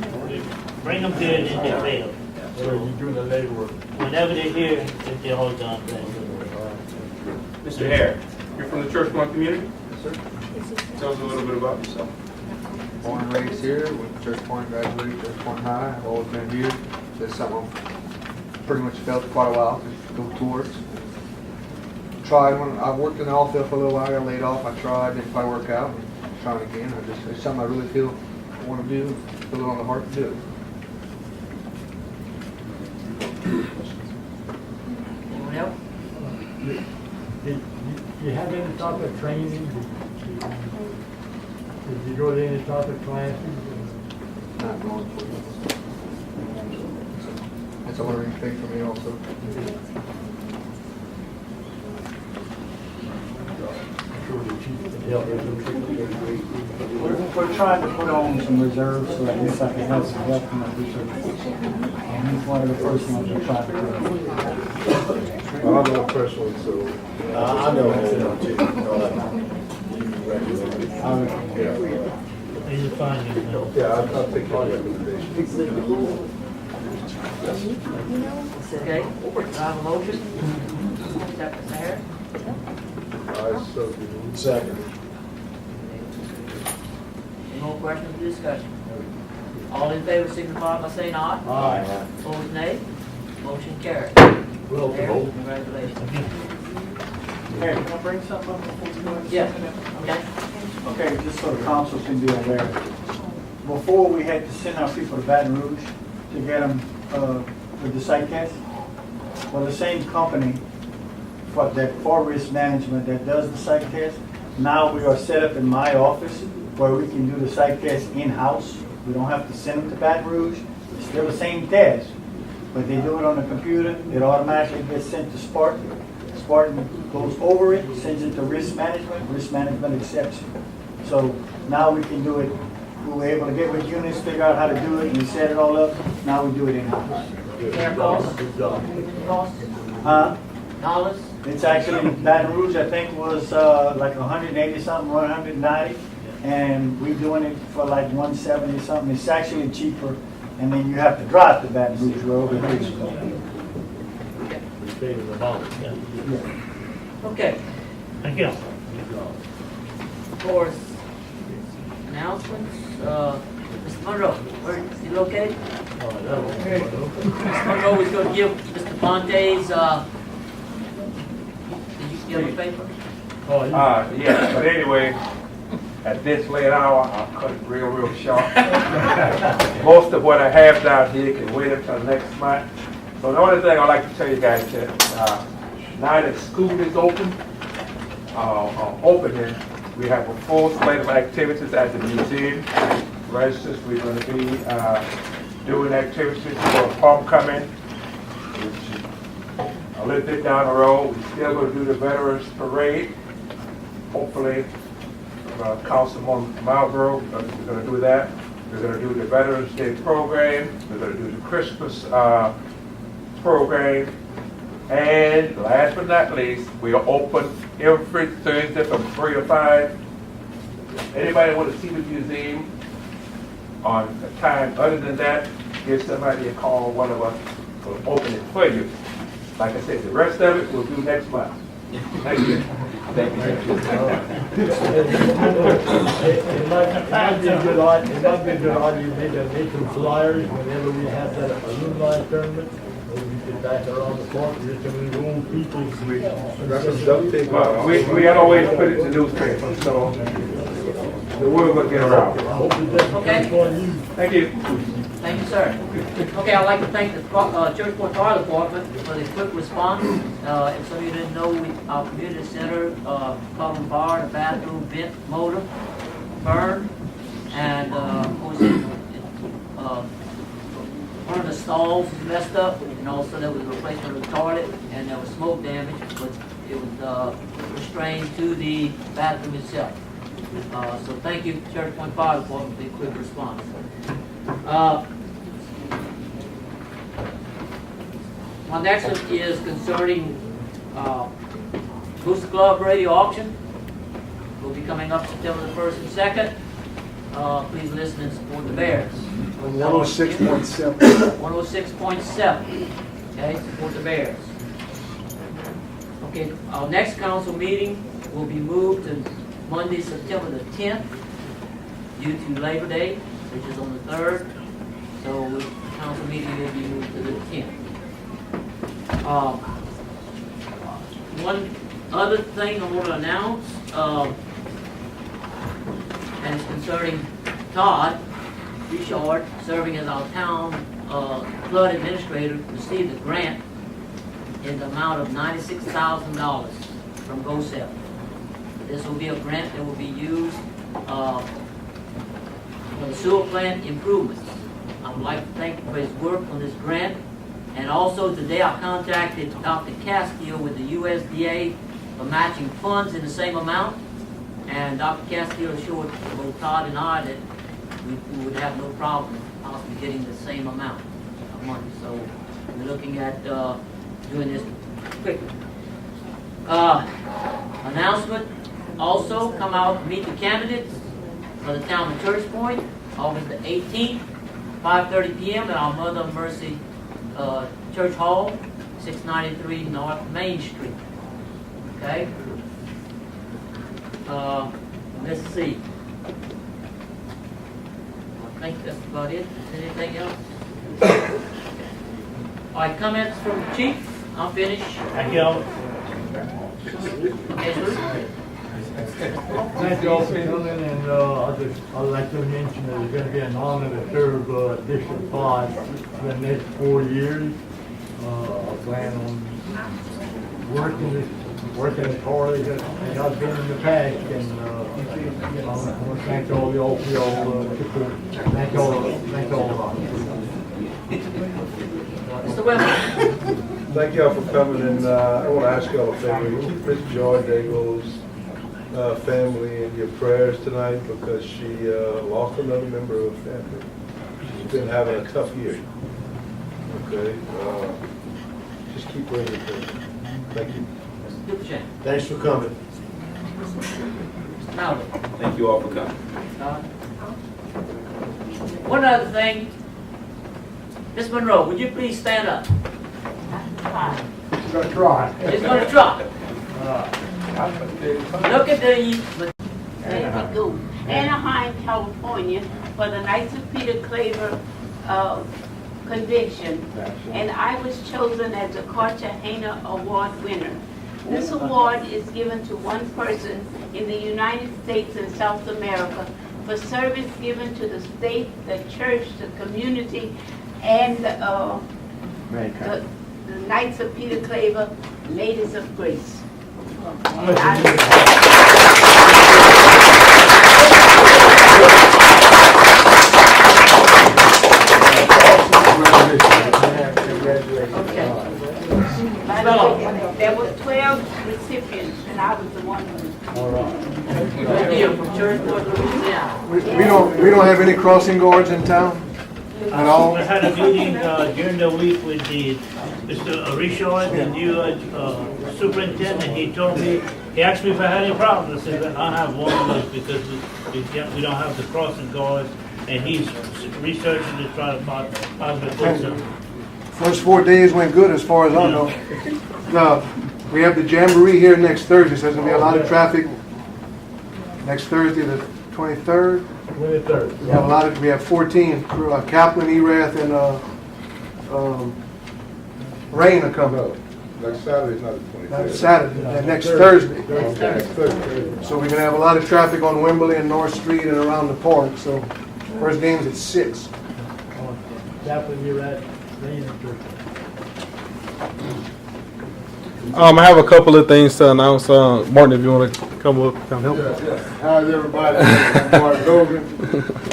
Speaker 15: bring them here and then they fail.
Speaker 5: So you're doing the labor work.
Speaker 15: Whenever they're here, if they're all done, then.
Speaker 2: Mr. Hare, you're from the Church Point community? Yes, sir. Tell us a little bit about yourself.
Speaker 16: Born and raised here, went to Church Point, graduated Church Point High. I've always been here. That's something I've pretty much felt for quite a while to go towards. Tried when I worked in the off field for a little while, I got laid off. I tried, didn't quite work out. I'm trying again. It's something I really feel I want to do, feel it on the heart to do it.
Speaker 1: Anyone else?
Speaker 5: Did you have any type of training? Did you go to any type of classes?
Speaker 16: Not going for it. That's a learning thing for me also.
Speaker 6: We're trying to put on some reserves so at least I can have some help in my future. And he's one of the first ones we're trying to do.
Speaker 12: Well, I'm not personal, so.
Speaker 4: I know him too.
Speaker 15: He's a fine young man.
Speaker 12: Yeah, I'll take your recommendation.
Speaker 1: Okay. Do I have a motion? Accept Mr. Hare.
Speaker 12: I so do.
Speaker 4: Second.
Speaker 1: Any more questions or discussion? All in favor, signify by saying aye.
Speaker 4: Aye.
Speaker 1: Opposed, nay. Motion carries.
Speaker 4: Welcome,
Speaker 1: Mayor,
Speaker 4: Holden.
Speaker 1: congratulations.
Speaker 6: Hey, can I bring something up before we go into
Speaker 1: Yeah.
Speaker 6: second?
Speaker 1: Okay.
Speaker 6: Okay, just so the council can be aware. Before, we had to send our people to Baton Rouge to get them with the site test. Well, the same company for that for risk management that does the site test, now we are set up in my office where we can do the site test in-house. We don't have to send them to Baton Rouge. It's still the same test, but they do it on the computer. It automatically gets sent to Spartan. Spartan goes over it, sends it to risk management. Risk management accepts it. So now we can do it. We were able to get with units, figure out how to do it, and we set it all up. Now we do it in-house.
Speaker 1: Fair cost? Cost? Dollars?
Speaker 6: It's actually, Baton Rouge, I think, was like 180 something, 190, and we're doing it for like 170 something. It's actually cheaper, and then you have to drive to Baton Rouge Road.
Speaker 1: Okay.
Speaker 15: Thank you.
Speaker 1: Of course, announcements, Mr. Monroe, you okay? Mr. Monroe was going to give Mr. Ponte's, did you give him a paper?
Speaker 7: Yeah, but anyway, at this late hour, I'll cut it real short. Most of what I have down here can wait until next month. So the only thing I'd like to tell you guys that now that school is opening, we have a full slate of activities at the museum. Registers, we're going to be doing activities for homecoming, which is a little bit down the road. We're still going to do the Veterans Parade. Hopefully, Councilman Marlboro, we're going to do that. We're going to do the Veterans Day program. We're going to do the Christmas program. And last but not least, we are open every Thursday from 3 to 5. Anybody want to see the museum on a time other than that, give somebody a call, one of us will open it for you. Like I said, the rest of it we'll do next month. Thank you. Thank you.
Speaker 5: It might be a good idea, maybe to make some flyers whenever we have that alumni tournament. Maybe we could back around the park, get some of the old people.
Speaker 7: We had always put it in the newspaper, so the word will get around.
Speaker 1: Okay.
Speaker 7: Thank you.
Speaker 1: Thank you, sir. Okay, I'd like to thank the Church Point Fire Department for the quick response. If some of you didn't know, our community center, caught on fire, the bathroom vent motor burned, and of course, one of the stalls was messed up, and also there was a replacement of the toilet, and there was smoke damage, but it was restrained to the bathroom itself. So thank you, Church Point Fire Department, for the quick response. My next one is concerning Booster Club radio auction. Will be coming up September the 1st and 2nd. Please listen and support the Bears.
Speaker 14: 106.7.
Speaker 1: 106.7. Okay, support the Bears. Okay, our next council meeting will be moved to Monday, September the 10th, due to Labor Day, which is on the 3rd. So the council meeting will be moved to the 10th. One other thing I want to announce, and it's concerning Todd Richard, serving as our town flood administrator, received a grant in the amount of $96,000 from GoSell. This will be a grant that will be used for the sewer plant improvements. I would like to thank him for his work on this grant. And also today I contacted Dr. Castillo with the USDA for matching funds in the same amount. And Dr. Castillo assured both Todd and I that we would have no problem possibly getting the same amount of money. So we're looking at doing this quickly. Announcement also, come out and meet the candidates for the town of Church Point, August the 18th, 5:30 p.m. at our Mother of Mercy Church Hall, 693 North Main Street. Okay? Let's see. I think that's about it. Is there anything else? All right, comments from the chief. I'll finish.
Speaker 15: Thank you.
Speaker 5: Thank you all for coming, and I'd like to mention that it's going to be an honor to serve District 5 for the next 4 years. I plan on working as hard as I've been in the past, and I want to thank all y'all for your support. Thank all of us.
Speaker 1: Mr. Webber.
Speaker 12: Thank y'all for coming, and I want to ask y'all a favor. Keep Miss Joy Dago's family in your prayers tonight because she lost another member of her family. She's been having a tough year. Okay? Just keep her in your prayers. Thank you.
Speaker 1: Mr. Dukeshane.
Speaker 4: Thanks for coming.
Speaker 1: Mr. Nowler.
Speaker 2: Thank you all for coming.
Speaker 1: One other thing. Ms. Monroe, would you please stand up?
Speaker 14: She's gonna try.
Speaker 1: She's going to try. Look at the...
Speaker 17: David Gould, Anaheim, California, for the Knights of Peter Claver convention, and I was chosen as a Cartagena Award winner. This award is given to one person in the United States and South America for service given to the state, the church, the community, and the Knights of Peter Claver, Ladies of Grace. There were 12 recipients, and I was the one who.
Speaker 1: From Churchport, Louisiana.
Speaker 16: We don't have any crossing guards in town at all.
Speaker 15: I had a meeting during the week with Mr. Richard, the new superintendent. He told me, he asked me if I had any problems. I said, I have one of those because we don't have the crossing guards, and he's researching to try to find the closer.
Speaker 16: First 4 days went good as far as I know. Now, we have the Jamboree here next Thursday, so there's going to be a lot of traffic next Thursday, the 23rd.
Speaker 5: 23rd.
Speaker 16: We have 14, Kaplan, Erath, and Rain are coming.
Speaker 12: Next Saturday's not the 23rd.
Speaker 16: Not Saturday, next Thursday.
Speaker 12: Next Thursday.
Speaker 16: So we're going to have a lot of traffic on Wembley and North Street and around the park, so first game's at 6.
Speaker 5: Kaplan, Erath, Rain, and Church.
Speaker 18: I have a couple of things to announce. Martin, if you want to come up, come help.
Speaker 14: How's everybody? I'm Mark Logan.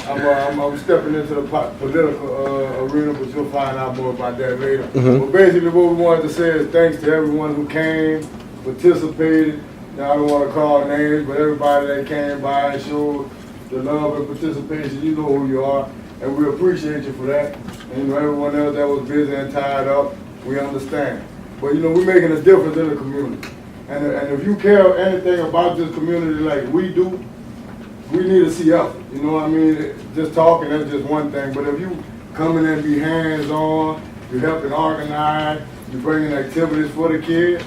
Speaker 14: I'm stepping into the political arena, but you'll find out more about that later. But basically what we wanted to say is thanks to everyone who came, participated. Now, I don't want to call names, but everybody that came by and showed the love and participation, you know who you are, and we appreciate you for that. And you know, everyone else that was busy and tied up, we understand. But you know, we're making a difference in the community. And if you care anything about this community like we do, we need to see effort. You know what I mean? Just talking, that's just one thing. But if you come in and be hands-on, you're helping organize, you're bringing activities for the kids,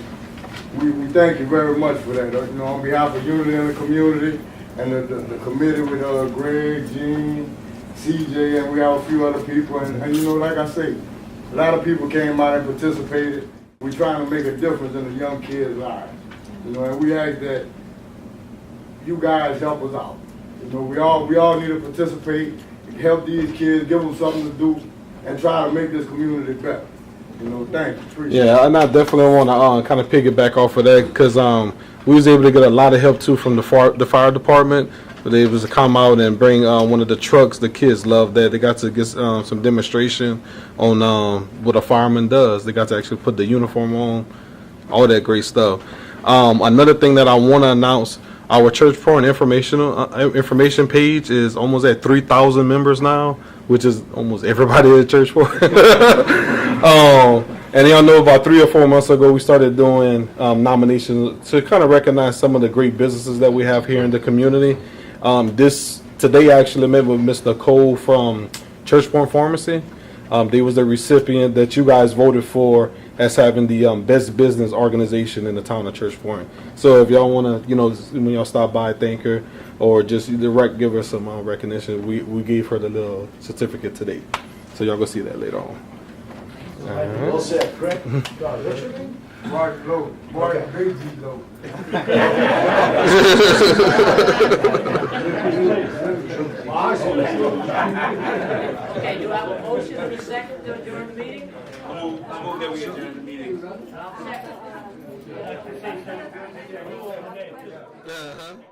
Speaker 14: we thank you very much for that. You know, on behalf of Unity in the community and the committee with Greg, Gene, CJ, and we have a few other people. And you know, like I say, a lot of people came out and participated. We're trying to make a difference in the young kids' lives. You know, and we ask that you guys help us out. You know, we all need to participate, help these kids, give them something to do, and try to make this community better. You know, thank you. Appreciate it.
Speaker 18: Yeah, and I definitely want to kind of piggyback off of that because we was able to get a lot of help too from the fire department. They was to come out and bring one of the trucks. The kids loved that. They got to get some demonstration on what a fireman does. They got to actually put the uniform on, all that great stuff. Another thing that I want to announce, our Churchport information page is almost at 3,000 members now, which is almost everybody at Churchport. And y'all know about 3 or 4 months ago, we started doing nominations to kind of recognize some of the great businesses that we have here in the community. Today I actually met with Mr. Cole from Churchport Pharmacy. They was the recipient that you guys voted for as having the best business organization in the town of Churchport. So if y'all want to, you know, when y'all stop by, thank her, or just give her some recognition. We gave her the little certificate today. So y'all go see that later on.
Speaker 4: Well said, correct? What's your name?
Speaker 14: Mark Lowe. Mark Basie Lowe.
Speaker 1: Okay, do I have a motion in a second to adjourn the meeting?
Speaker 2: I move that we adjourn the meeting.
Speaker 1: Second.